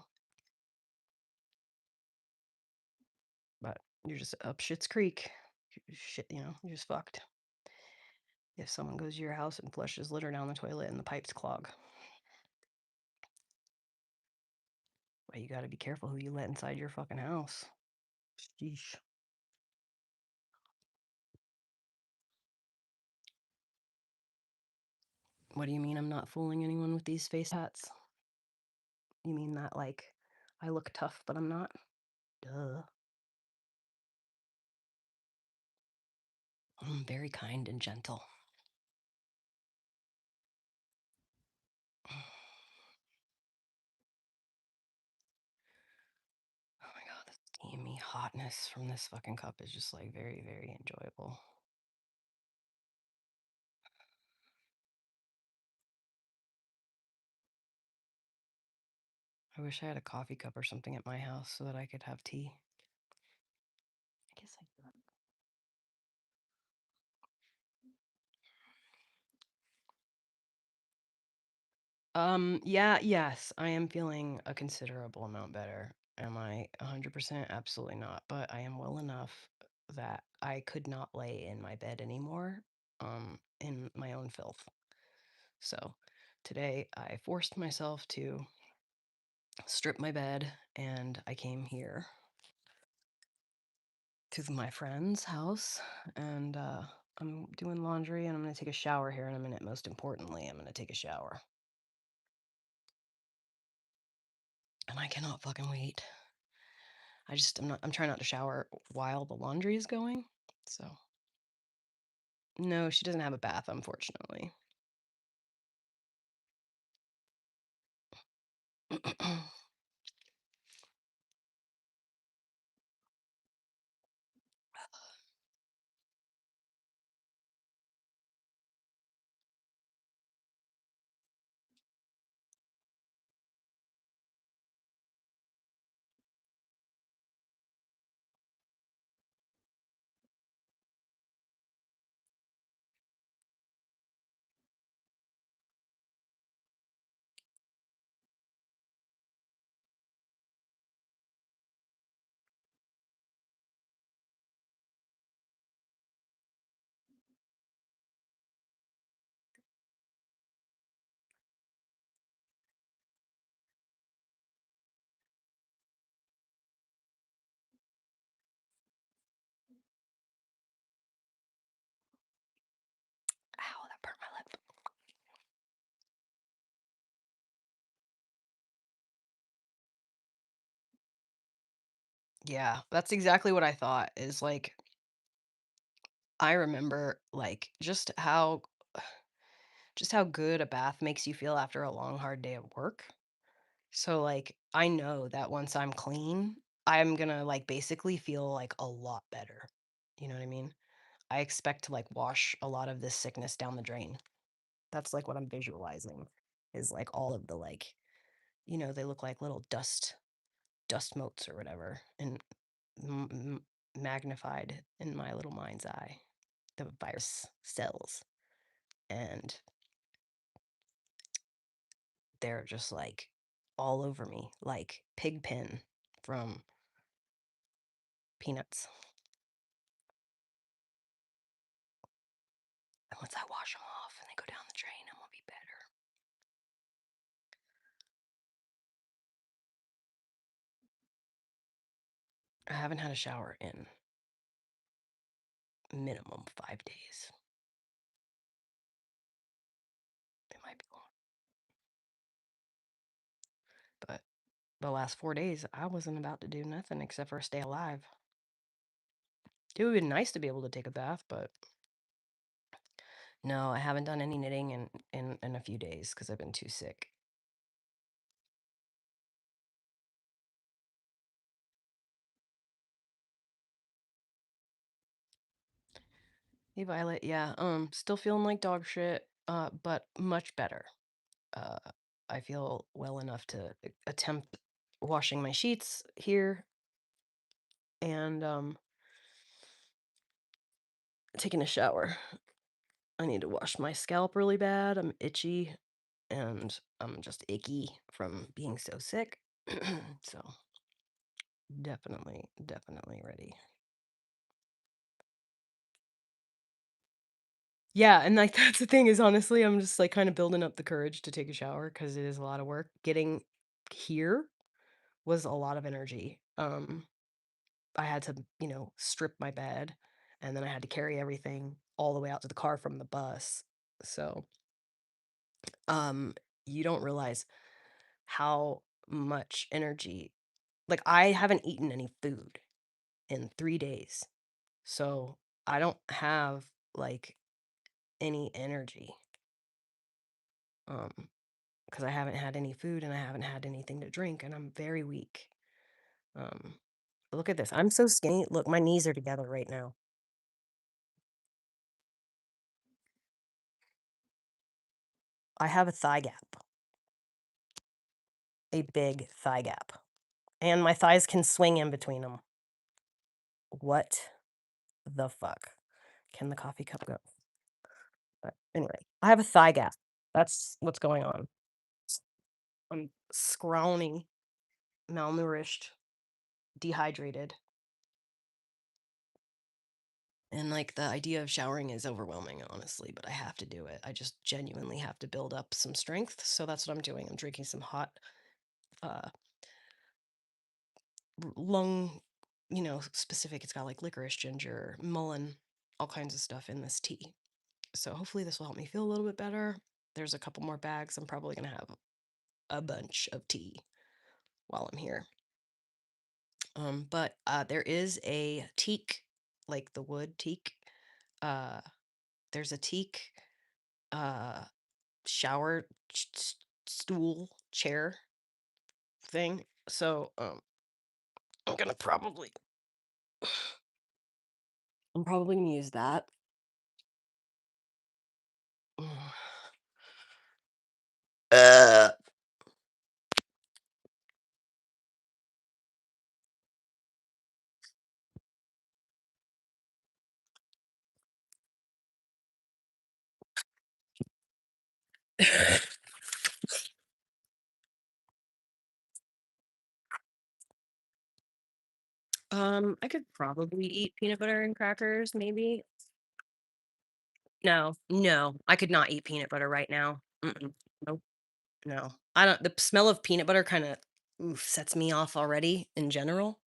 but you're just up shit's creek. Shit, you're just fucked. If someone goes to your house and flushes litter down the toilet and the pipes clog, well, you got to be careful who you let inside your fucking house. Sheesh. What do you mean I'm not fooling anyone with these face hats? You mean that, like, I look tough, but I'm not? Duh. I'm very kind and gentle. Oh my god, the steamy hotness from this fucking cup is just like very, very enjoyable. I wish I had a coffee cup or something at my house so that I could have tea. I guess I could. Yeah, yes, I am feeling a considerable amount better. Am I 100%? Absolutely not. But I am well enough that I could not lay in my bed anymore, in my own filth. So today I forced myself to strip my bed and I came here to my friend's house and I'm doing laundry and I'm gonna take a shower here in a minute. Most importantly, I'm gonna take a shower. And I cannot fucking wait. I'm trying not to shower while the laundry is going. So no, she doesn't have a bath, unfortunately. Yeah, that's exactly what I thought, is, like, I remember, like, just how good a bath makes you feel after a long, hard day at work. So, like, I know that once I'm clean, I'm gonna, like, basically feel, like, a lot better. You know what I mean? I expect to, like, wash a lot of this sickness down the drain. That's, like, what I'm visualizing, is, like, all of the, like, they look like little dust motes or whatever, and magnified in my little mind's eye, the virus cells, and they're just like all over me, like Pigpen from Peanuts. And once I wash them off and they go down the drain, I'm gonna be better. I haven't had a shower in minimum 5 days. It might be long, but the last 4 days, I wasn't about to do nothing except for stay alive. It would be nice to be able to take a bath, but no, I haven't done any knitting in a few days because I've been too sick. Hey Violet, yeah, still feeling like dog shit, but much better. Uh, I feel well enough to attempt washing my sheets here and taking a shower. I need to wash my scalp really bad. I'm itchy and I'm just icky from being so sick. So definitely ready. Yeah, and like that's the thing is honestly, I'm just like kind of building up the courage to take a shower because it is a lot of work. Getting here was a lot of energy. I had to, strip my bed and then I had to carry everything all the way out to the car from the bus. So, um, you don't realize how much energy, like, I haven't eaten any food in 3 days. So, I don't have like any energy. Because I haven't had any food and I haven't had anything to drink and I'm very weak. Um, Look at this. I'm so skinny. Look, my knees are together right now. I have a thigh gap, a big thigh gap. And my thighs can swing in between them. What the fuck? Can the coffee cup go? But anyway, I have a thigh gap. That's what's going on. I'm scrawny, malnourished, dehydrated. And like the idea of showering is overwhelming, honestly, but I have to do it. I just genuinely have to build up some strength. So that's what I'm doing. I'm drinking some hot uh lung, specific. It's got like licorice, ginger, mullein, all kinds of stuff in this tea. So hopefully this will help me feel a little bit better. There's a couple more bags. I'm probably going to have a bunch of tea while I'm here. But there is a teak, like the wood teak. Uh, there's a teak uh, shower stool chair thing. So I'm gonna probably I'm probably gonna use that. Uh, I could probably eat peanut butter and crackers, maybe. No, no, I could not eat peanut butter right now. Mm-mm. Nope, no. I don't. The smell of peanut butter kind of sets me off already in general.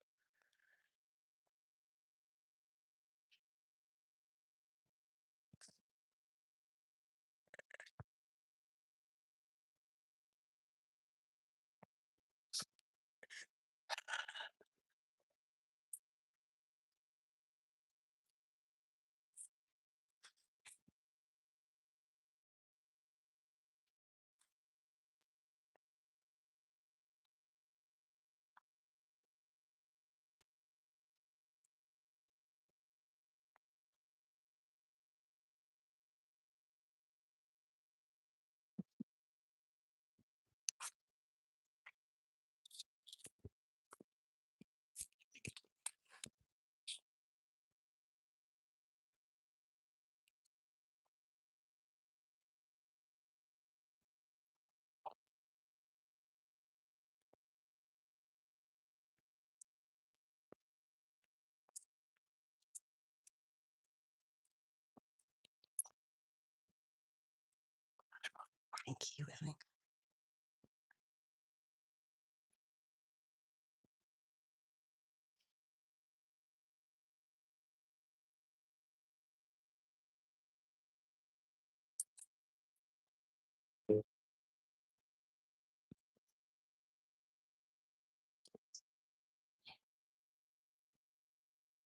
Thank you, Emily.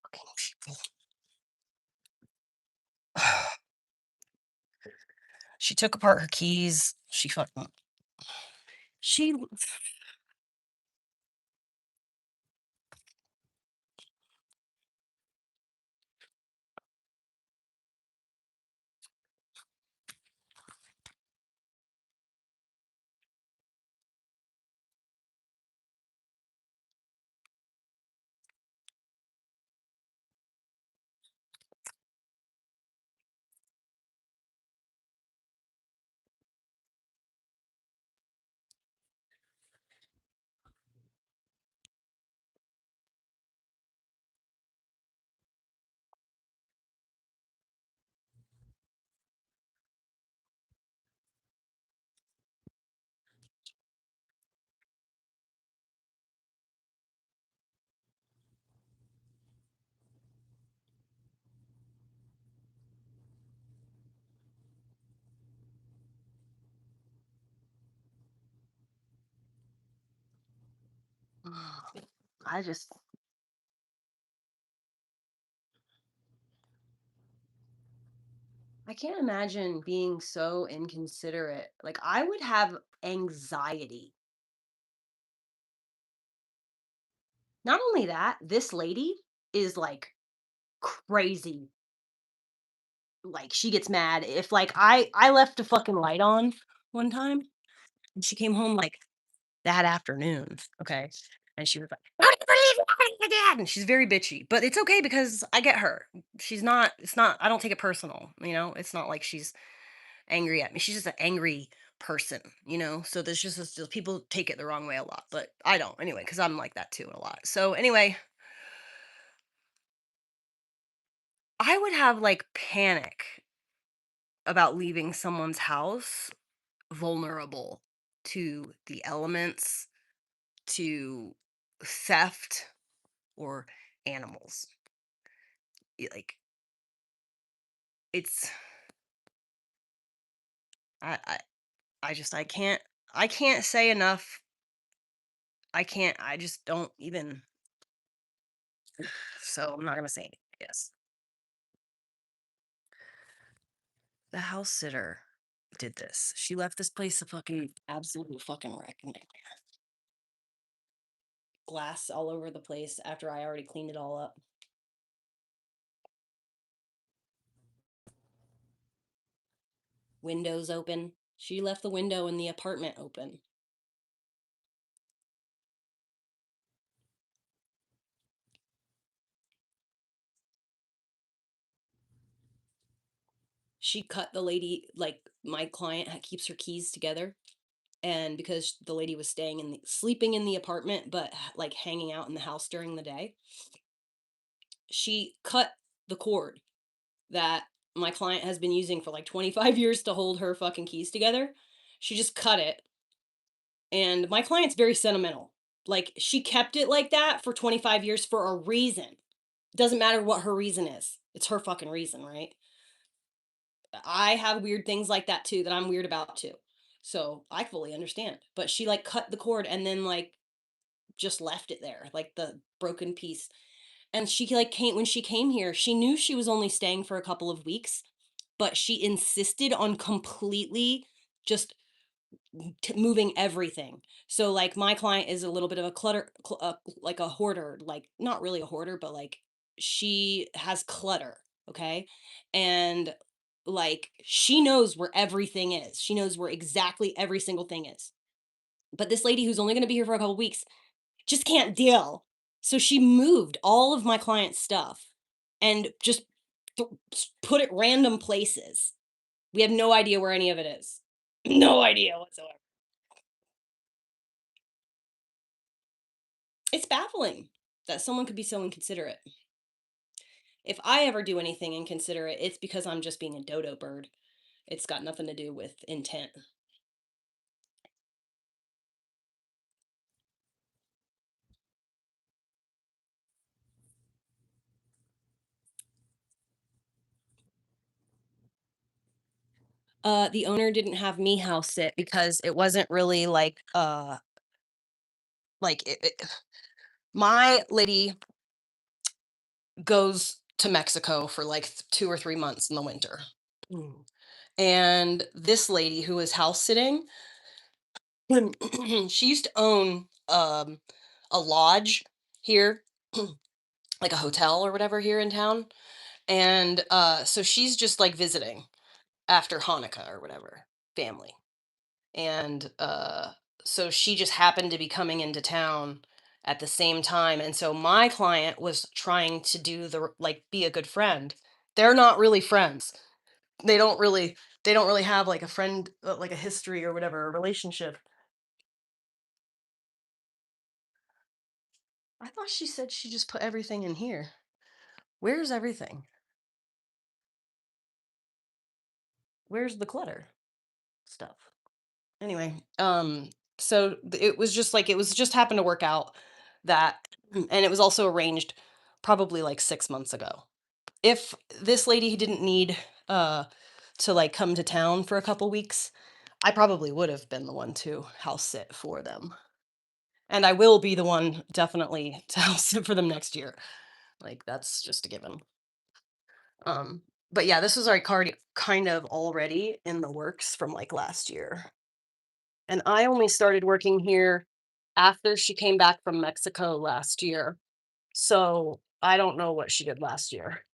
Fucking people. She took apart her keys. She fucking. She. I just. I can't imagine being so inconsiderate. Like, I would have anxiety. Not only that, this lady is like crazy. Like, she gets mad if like I left a fucking light on one time and she came home like that afternoon, okay? And she was like, "What are you doing with that?" And she's very bitchy, but it's okay because I get her. She's not, it's not, I don't take it personal, you know? It's not like she's angry at me. She's just an angry person, you know? So there's just this, people take it the wrong way a lot, but I don't anyway, because I'm like that too a lot. So anyway, I would have like panic about leaving someone's house vulnerable to the elements, to theft, or animals. Like, it's I I I just I can't say enough. I just don't even, so I'm not gonna say anything, I guess. The house sitter did this. She left this place a fucking absolute fucking wreck. Glass all over the place after I already cleaned it all up. Windows open. She left the window in the apartment open. She cut the lady, like my client keeps her keys together, and because the lady was staying in the sleeping in the apartment but like hanging out in the house during the day, she cut the cord that my client has been using for like 25 years to hold her fucking keys together. She just cut it, and my client's very sentimental. Like, she kept it like that for 25 years for a reason. Doesn't matter what her reason is. It's her fucking reason, right? I have weird things like that too that I'm weird about too. So I fully understand. But she like cut the cord and then like just left it there, like the broken piece. And she like came when she came here, she knew she was only staying for a couple of weeks, but she insisted on completely just moving everything. So like my client is a little bit of a like a hoarder, like not really a hoarder, but like she has clutter, okay? And like she knows where everything is. She knows where exactly every single thing is. But this lady who's only going to be here for a couple weeks just can't deal. So she moved all of my client's stuff and just put it random places. We have no idea where any of it is. No idea whatsoever. It's baffling that someone could be so inconsiderate. If I ever do anything inconsiderate, it's because I'm just being a dodo bird. It's got nothing to do with intent. The owner didn't have me house sit because it wasn't really like my lady goes to Mexico for like 2 or 3 months in the winter. Mm. And this lady who was house sitting, she used to own a lodge here, like a hotel or whatever here in town. And so she's just like visiting after Hanukkah or whatever, family. And so she just happened to be coming into town at the same time, and so my client was trying to do like be a good friend. They're not really friends. They don't really have like a friend, like a history or whatever, a relationship. I thought she said she just put everything in here. Where's everything? Where's the clutter stuff? Anyway, so it was just like it was just happened to work out that, and it was also arranged probably like 6 months ago. If this lady didn't need uh to like come to town for a couple weeks, I probably would have been the one to house sit for them. And I will be the one definitely to house sit for them next year. Like that's just a given. Um but yeah, this was our card kind of already in the works from like last year. And I only started working here after she came back from Mexico last year. So I don't know what she did last year.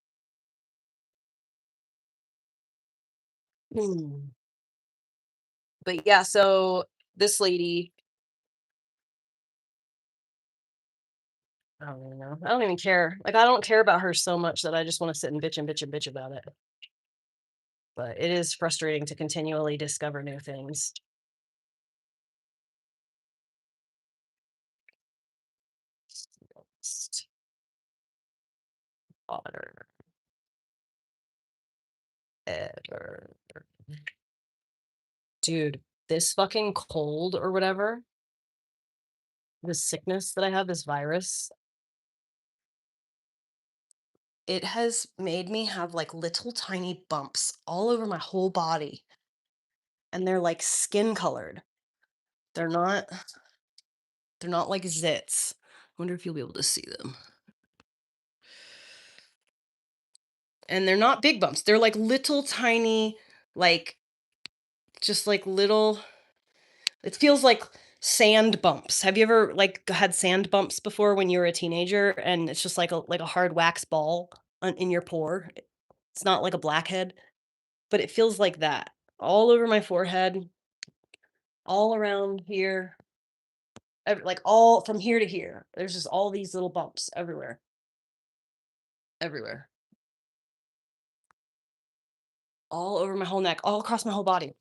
Hmm. But yeah, so this lady, I don't even know. I don't even care. Like I don't care about her so much that I just want to sit and bitch and bitch and bitch about it. But it is frustrating to continually discover new things. Odor, odor. Dude, this fucking cold or whatever, this sickness that I have, this virus, it has made me have like little tiny bumps all over my whole body, and they're like skin colored. They're not they're not like zits. Wonder if you'll be able to see them. And they're not big bumps. They're like little tiny, like just like little, it feels like sand bumps. Have you ever like had sand bumps before when you were a teenager and it's just like a hard wax ball in your pore? It's not like a blackhead, but it feels like that all over my forehead, all around here, like all from here to here. There's just all these little bumps everywhere, everywhere, all over my whole neck, all across my whole body.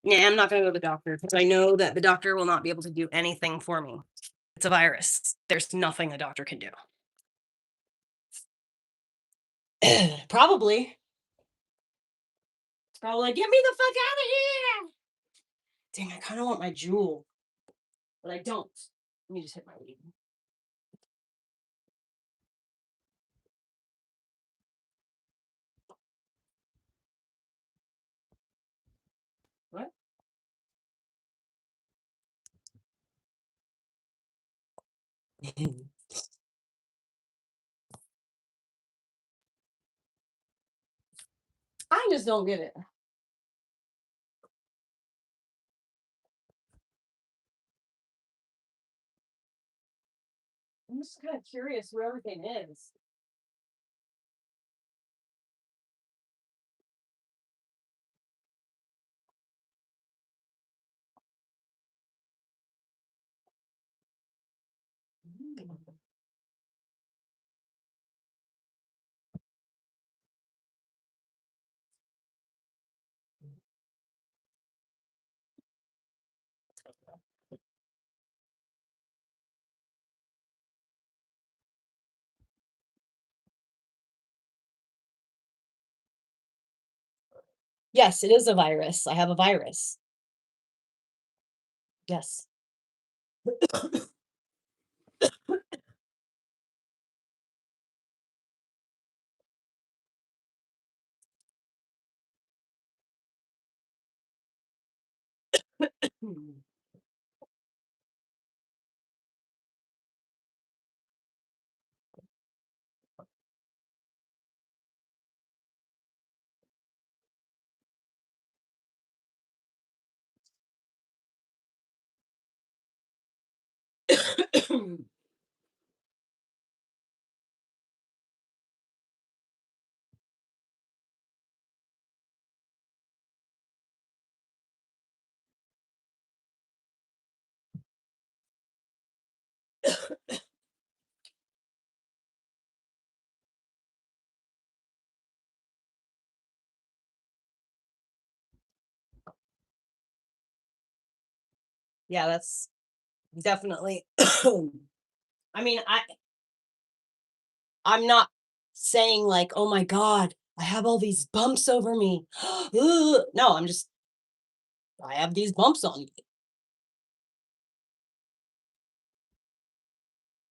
Yeah, I'm not gonna go to the doctor because I know that the doctor will not be able to do anything for me. It's a virus. There's nothing a doctor can do. Probably. It's probably like, get me the fuck out of here. Dang, I kind of want my jewel, but I don't. Let me just hit my weed. What? I just don't get it. I'm just kind of curious where everything is. Yes, it is a virus. I have a virus. Yes. Yeah, that's definitely I mean, I'm not saying like, "Oh my god, I have all these bumps over me." Ugh. No, I'm just I have these bumps on me.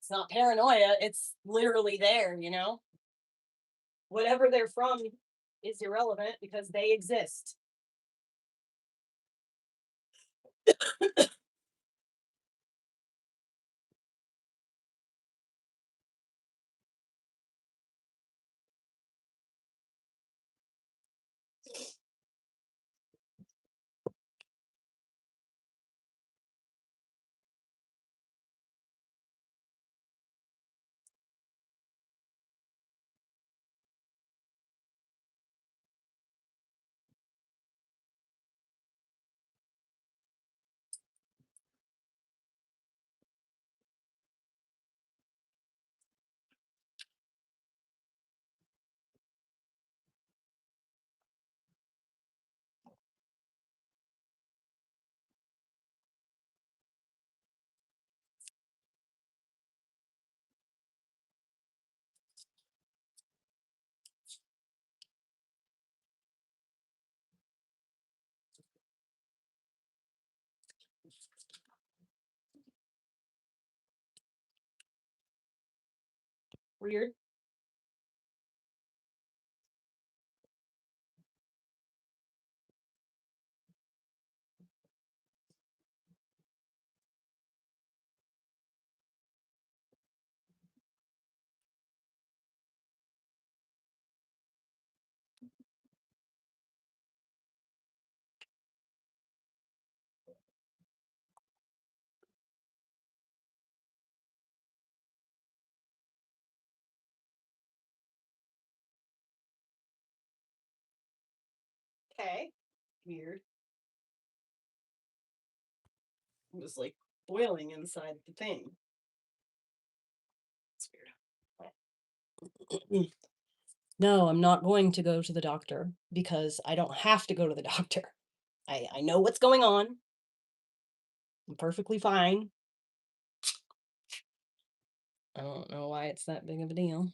It's not paranoia, it's literally there, you know? Whatever they're from is irrelevant because they exist. Weird. Okay. Weird. It was like boiling inside the thing. It's weird. No, I'm not going to go to the doctor because I don't have to go to the doctor. I know what's going on. I'm perfectly fine. I don't know why it's that big of a deal.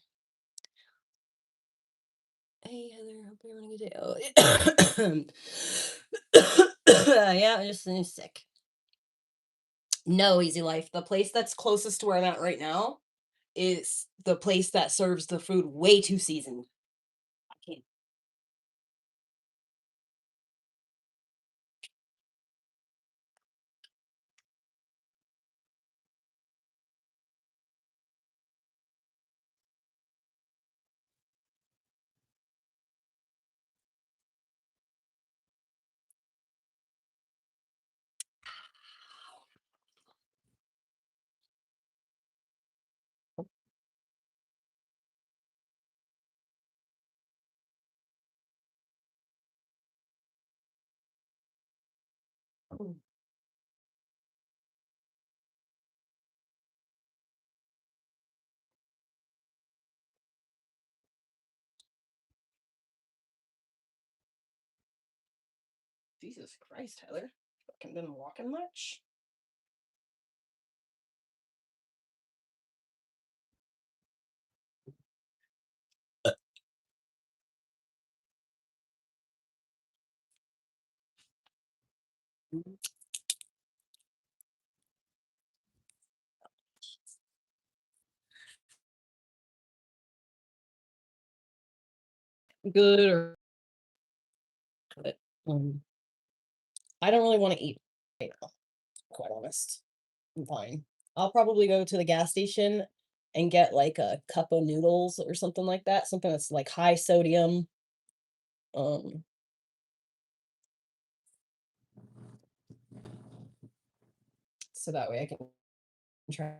Hey Heather, hope you're having a good day. Oh. Yeah, I'm just sick. No, easy life. The place that's closest to where I'm at right now is the place that serves the food way too seasoned. I can't. Jesus Christ, Heather. Fucking been walking much? Good or but, I don't really want to eat right now. quite honest. I'm fine. I'll probably go to the gas station and get like a cup of noodles or something like that, something that's like high sodium. Um, so that way I can try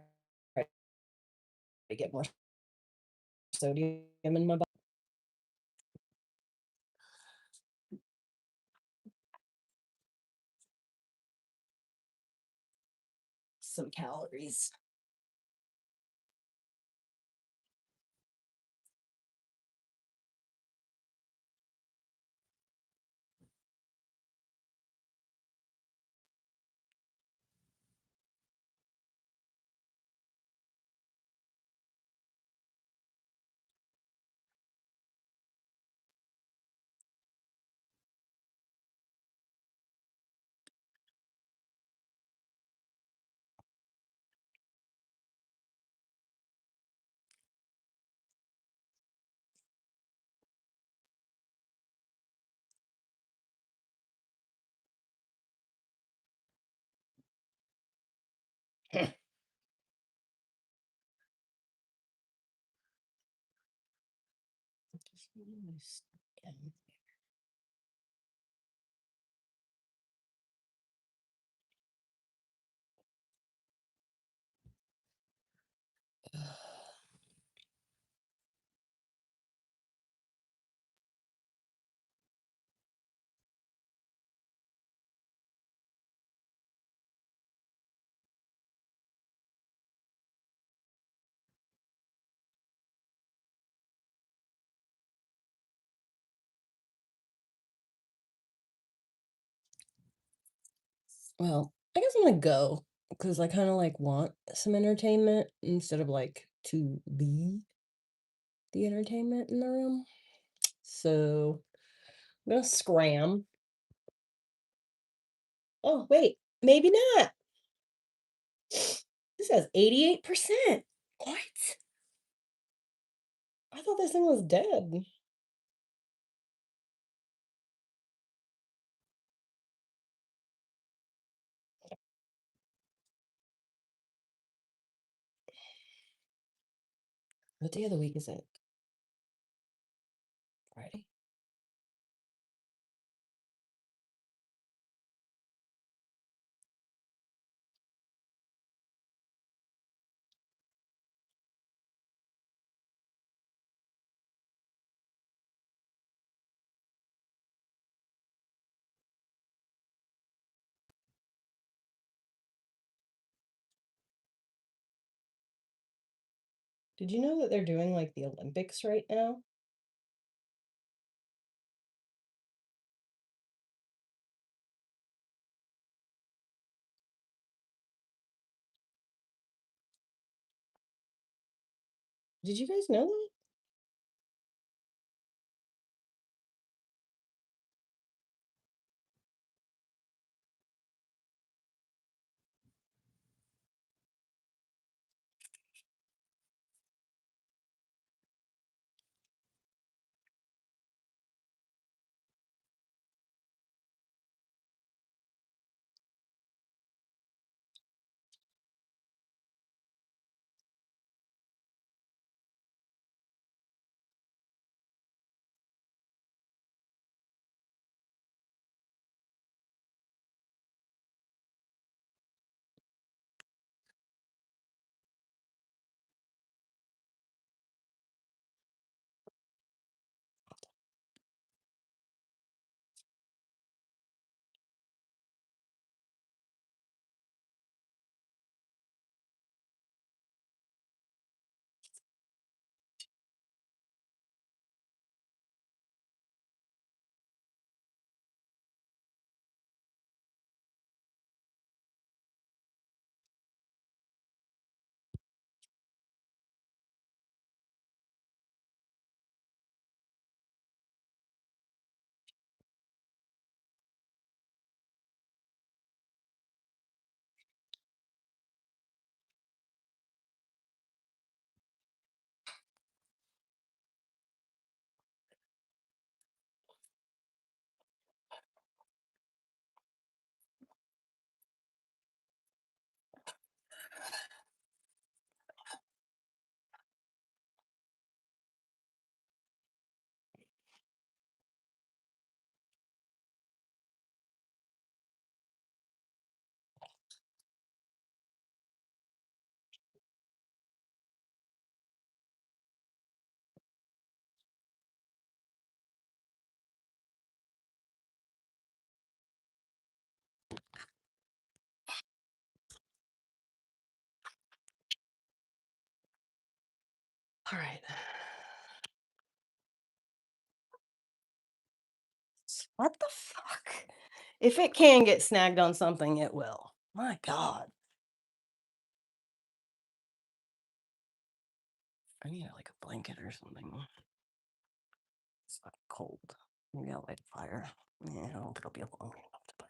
to get more sodium in my body. Some calories. Well, I guess I'm gonna go because I kind of like want some entertainment instead of like to be the entertainment in the room. So I'm gonna scram. Oh, wait, maybe not. This has 88%. What? I thought this thing was dead. What day of the week is it? Friday? Did you know that they're doing like the Olympics right now? Did you guys know that? All right. What the fuck? If it can get snagged on something, it will. My God. I need like a blanket or something. It's not cold. Maybe I'll light a fire. Yeah, I don't think it'll be long enough to buy.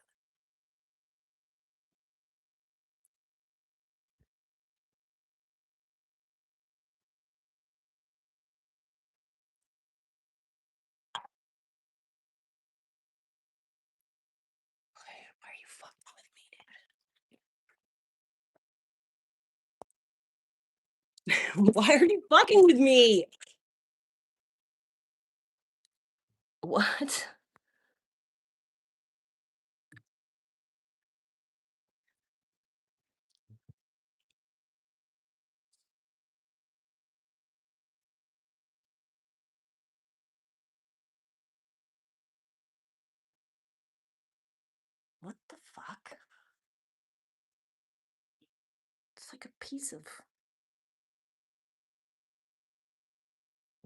Why are you fucking with me, dude? Why are you fucking with me? What? What the fuck? It's like a piece of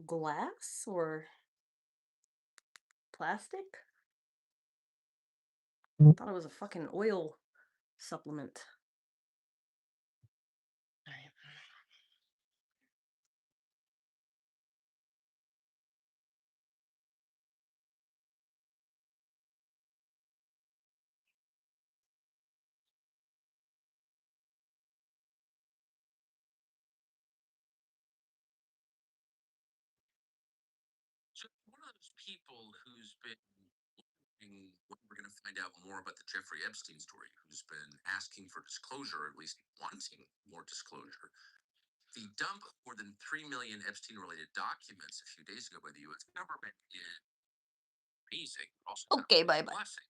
glass or plastic. I thought it was a fucking oil supplement. Alright. So one of those people who's been when we're going to find out more about the Jeffrey Epstein story, who's been asking for disclosure, or at least wanting more disclosure. The dump of more than 3 million Epstein related documents a few days ago by the US government is amazing, also kind Okay, of bye a bye. blessing,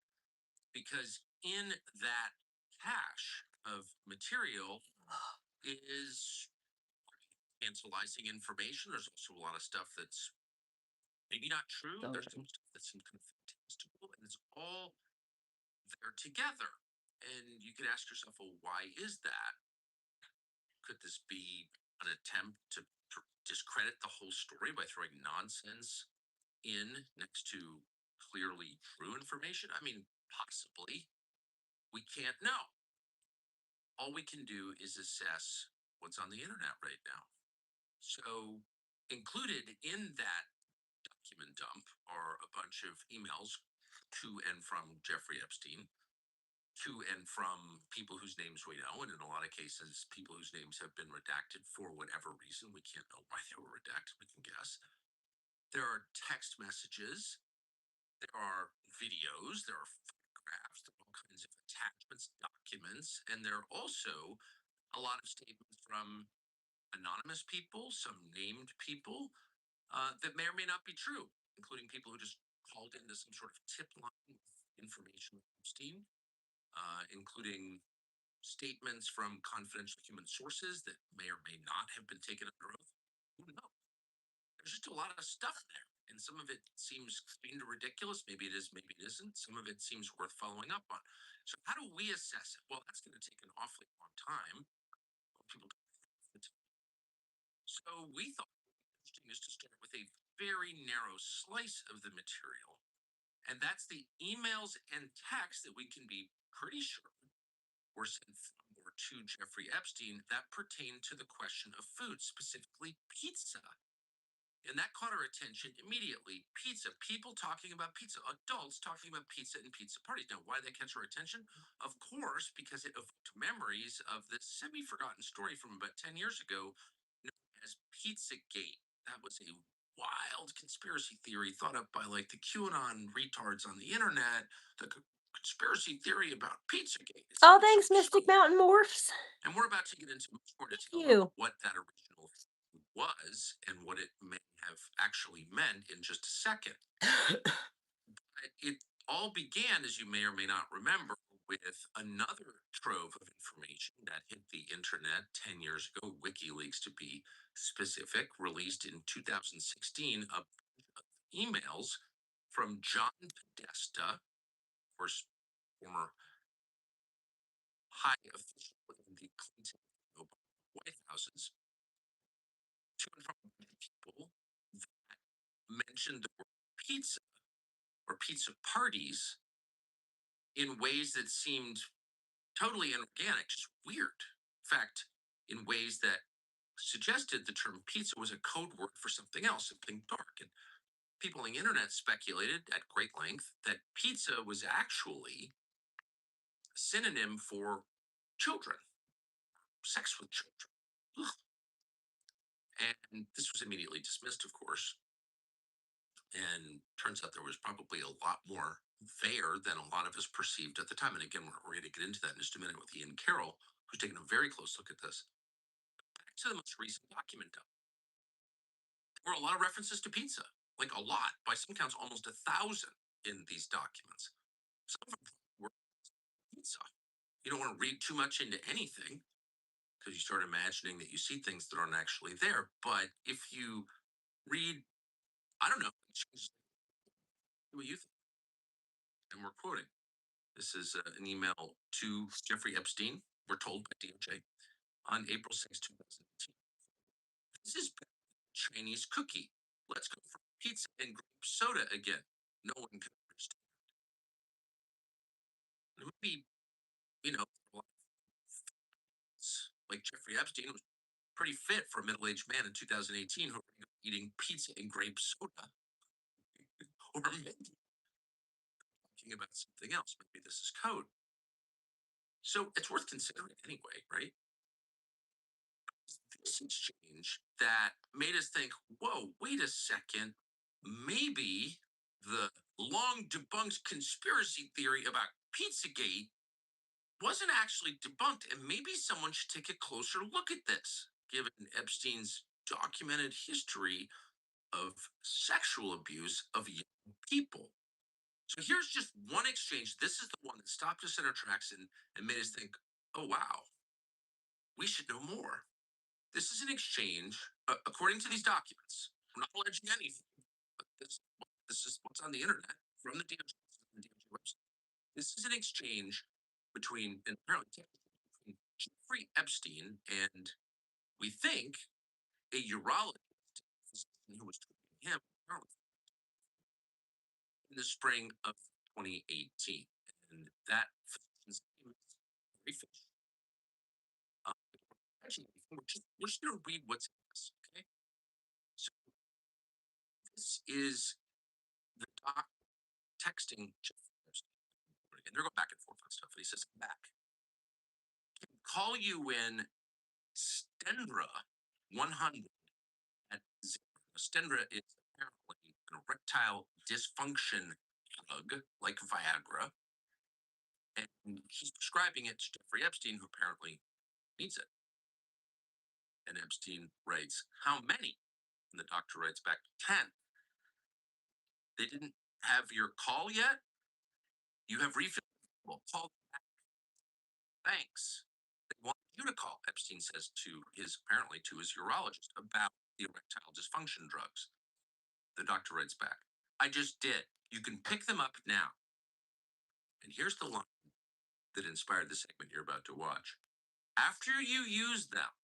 because in that cache of material is tantalizing information. There's also a lot of stuff that's maybe not true. So There's good. some stuff that's incontestable, and it's all there together. And you could ask yourself, well, why is that? Could this be an attempt to discredit the whole story by throwing nonsense in next to clearly true information? I mean, possibly. We can't know. All we can do is assess what's on the internet right now. So, included in that document dump are a bunch of emails to and from Jeffrey Epstein, to and from people whose names we know, and in a lot of cases, people whose names have been redacted for whatever reason. We can't know why they were redacted. We can guess. There are text messages. There are videos. There are photographs. There are all kinds of attachments, documents, and there are also a lot of statements from anonymous people, some named people that may or may not be true, including people who just called into some sort of tip line with information on Epstein, including statements from confidential human sources that may or may not have been taken under oath. Who knows? There's just a lot of stuff there. And some of it seems kind of ridiculous. Maybe it is, maybe it isn't. Some of it seems worth following up on. So, how do we assess it? Well, that's going to take an awfully long time. People, so we thought it interesting is to start with a very narrow slice of the material. And that's the emails and texts that we can be pretty sure were sent from or to Jeffrey Epstein that pertain to the question of food, specifically pizza. And that caught our attention immediately. Pizza, people talking about pizza, adults talking about pizza and pizza parties. Now, why did that catch our attention? Of course, because it evoked memories of this semi forgotten story from about 10 years ago known as Pizzagate. That was a wild conspiracy theory thought up by like the QAnon retards on the internet. The conspiracy theory about Pizzagate. It Oh, sounded so thanks, Mystic chilling. Mountain Morphs. And we're about to get into much more Thank detail about you. what that original was and what it may have actually meant in just a second. It all began, as you may or may not remember, with another trove of information that hit the internet 10 years ago, WikiLeaks to be specific, released in 2016, of emails from John Podesta, of course, former high official in the Clinton and Obama White Houses, to and from mentioned the word pizza or pizza parties in ways that seemed totally inorganic, just weird. In fact, in ways that suggested the term pizza was a code word for something else, something dark. And people on the internet speculated at great length that pizza was actually a synonym for children, sex with children. Ugh. And this was immediately dismissed, of course. And turns out there was probably a lot more there than a lot of us perceived at the time. And again, we're going to get into that in just a minute with Ian Carroll, who's taken a very close look at this. Back to the most recent document, though. There were a lot of references to pizza, like a lot, by some counts, almost 1,000 in these documents. Some of them were pizza. You don't want to read too much into anything because you start imagining that you see things that aren't actually there. But if you read, I don't know, it changes what you think. And we're quoting. This is an email to Jeffrey Epstein. We're told by DOJ on April 6, 2018. This is Chinese cookie. Let's go for pizza and grape soda again. No one can understand. Maybe, you know, like Jeffrey Epstein was pretty fit for a middle-aged man in 2018 who were eating pizza and grape soda. Or maybe talking about something else. Maybe this is code. So it's worth considering anyway, right? This exchange that made us think, whoa, wait a second. Maybe the long debunked conspiracy theory about Pizzagate wasn't actually debunked, and maybe someone should take a closer look at this, given Epstein's documented history of sexual abuse of young people. So here's just one exchange. This is the one that stopped us in our tracks and made us think, oh, wow, we should know more. This is an exchange, according to these documents. I'm not alleging anything, but this is what's on the internet from the DOJ, website. This is an exchange between, and apparently, between Jeffrey Epstein and we think a urologist who was treating him in the spring of 2018. And that physician's name is Gary Fish. Actually, we're just going to read what's in this, okay? So this is the doc texting Jeffrey Epstein, and they're going back and forth on stuff. And he says, back. Call you in Stendra 100 at 0. Stendra is apparently an erectile dysfunction drug like Viagra. And he's prescribing it to Jeffrey Epstein, who apparently needs it. And Epstein writes, how many? And the doctor writes back, 10. They didn't have your call yet? You have refill. Well, call back. Thanks. They want you to call, Epstein says to apparently to his urologist about the erectile dysfunction drugs. The doctor writes back, I just did. You can pick them up now. And here's the line that inspired the segment you're about to watch. After you use them,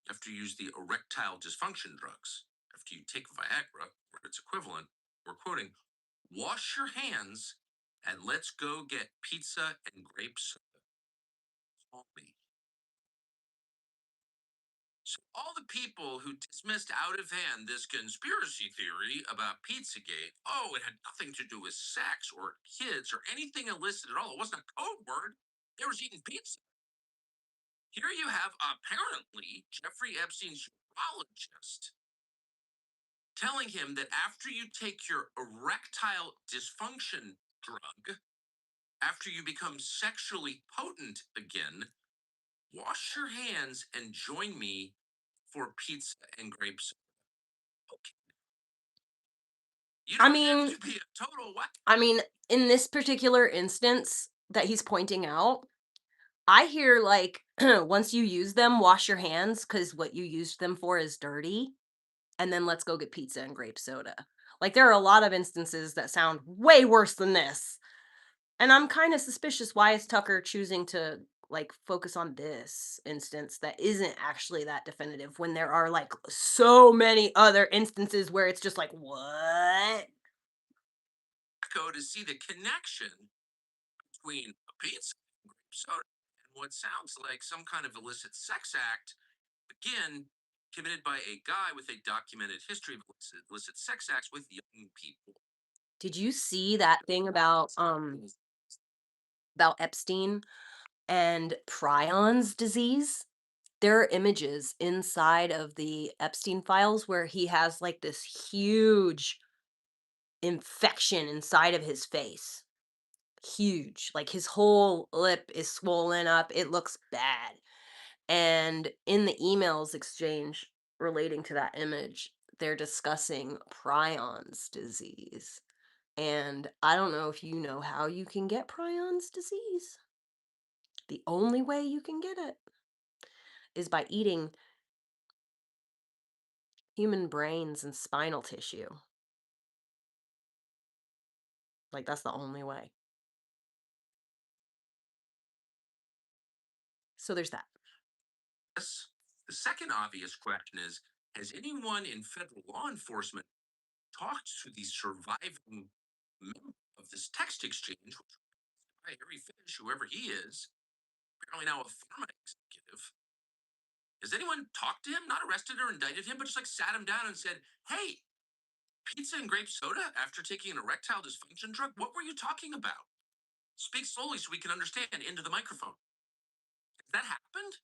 after you use the erectile dysfunction drugs, after you take Viagra or its equivalent, we're quoting, wash your hands and let's go get pizza and grape soda. Call me. So all the people who dismissed out of hand this conspiracy theory about Pizzagate, oh, it had nothing to do with sex or kids or anything illicit at all. It wasn't a code word. They were eating pizza. Here you have apparently Jeffrey Epstein's urologist telling him that after you take your erectile dysfunction drug, after you become sexually potent again, wash your hands and join me for pizza and grapes. Okay. You I don't have mean, to be a total whack. I mean, in this particular instance that he's pointing out, I hear like once you use them, wash your hands because what you used them for is dirty, and then let's go get pizza and grape soda. Like there are a lot of instances that sound way worse than this. And I'm kind of suspicious why is Tucker choosing to like focus on this instance that isn't actually that definitive when there are like so many other instances where it's just like, what? Go to see the connection between a pizza and grape soda and what sounds like some kind of illicit sex act, again, committed by a guy with a documented history of illicit sex acts with young people. Did you see that thing about Epstein and prions disease? There are images inside of the Epstein files where he has like this huge infection inside of his face. Huge. Like his whole lip is swollen up. It looks bad. And in the emails exchange relating to that image, they're discussing prions disease. And I don't know if you know how you can get prions disease. The only way you can get it is by eating human brains and spinal tissue. Like, that's the only way. So there's that. Yes. The second obvious question is, has anyone in federal law enforcement talked to the surviving member of this text exchange, which was by Harry Fish, whoever he is, apparently now a pharma executive? Has anyone talked to him, not arrested or indicted him, but just like sat him down and said, hey, pizza and grape soda after taking an erectile dysfunction drug? What were you talking about? Speak slowly so we can understand into the microphone. Has that happened?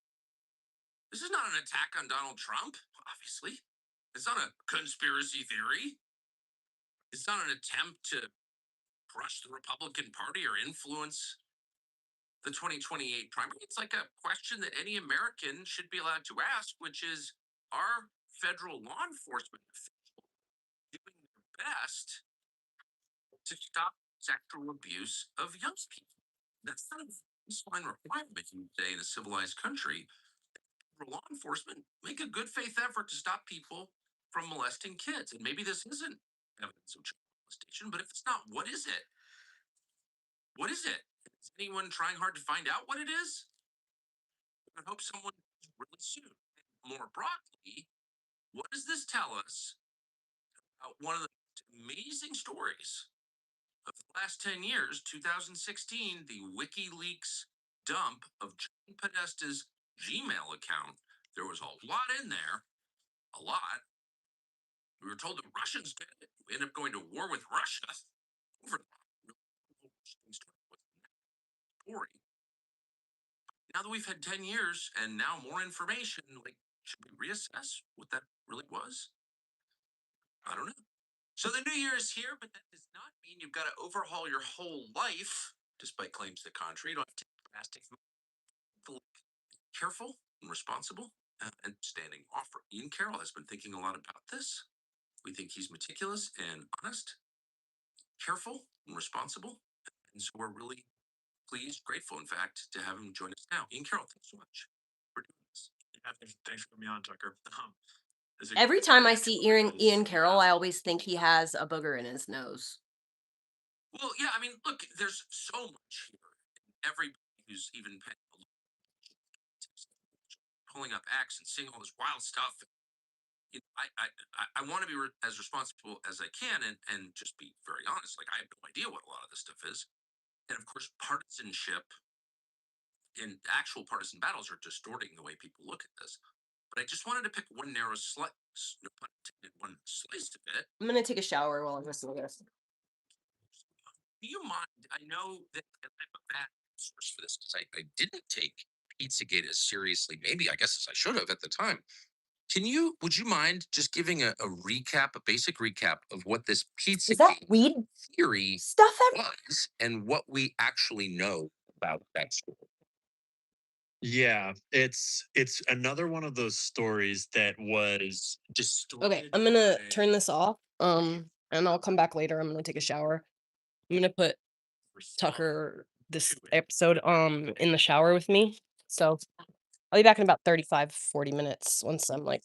This is not an attack on Donald Trump, obviously. It's not a conspiracy theory. It's not an attempt to crush the Republican Party or influence the 2028 primary. It's like a question that any American should be allowed to ask, which is, are federal law enforcement officials doing their best to stop sexual abuse of young people? That's not a baseline requirement, you would say, in a civilized country. For law enforcement, make a good faith effort to stop people from molesting kids. And maybe this isn't evidence of child molestation, but if it's not, what is it? What is it? Is anyone trying hard to find out what it is? I hope someone does really soon. More broadly, what does this tell us about one of the most amazing stories of the last 10 years? 2016, the WikiLeaks dump of John Podesta's Gmail account. There was a lot in there, a lot. We were told the Russians did it. We ended up going to war with Russia over the story. Now that we've had 10 years and now more information, like, should we reassess what that really was? I don't know. So the new year is here, but that does not mean you've got to overhaul your whole life, despite claims to the contrary. You don't have to take drastic moves. Careful and responsible and standing off for Ian Carroll has been thinking a lot about this. We think he's meticulous and honest, careful and responsible. And so we're really pleased, grateful, in fact, to have him join us now. Ian Carroll, thanks so much for doing this. Yeah, thanks for having me on, Tucker. Every time I see Ian Carroll, I always think he has a booger in his nose. Well, yeah, I mean, look, there's so much here. Everybody who's even pulling up X and seeing all this wild stuff. I want to be as responsible as I can and just be very honest. Like, I have no idea what a lot of this stuff is. And of course, partisanship and actual partisan battles are distorting the way people look at this. But I just wanted to pick one narrow slice, no pun intended, one slice of it. I'm gonna take a shower while I'm listening to this. Do you mind? I know that I'm a bad source for this because I didn't take Pizzagate as seriously, maybe I guess as I should have at the time. Would you mind just giving a recap, a basic recap of what this Is that Pizzagate weed theory stuff? was and what we actually know about that story? Yeah, it's another one of those stories that was Okay, distorted I'm gonna by turn this off. And I'll come back later. I'm gonna take a shower. I'm gonna put Tucker this episode in the shower with me. So I'll be back in about 35, 40 minutes once I'm like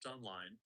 online.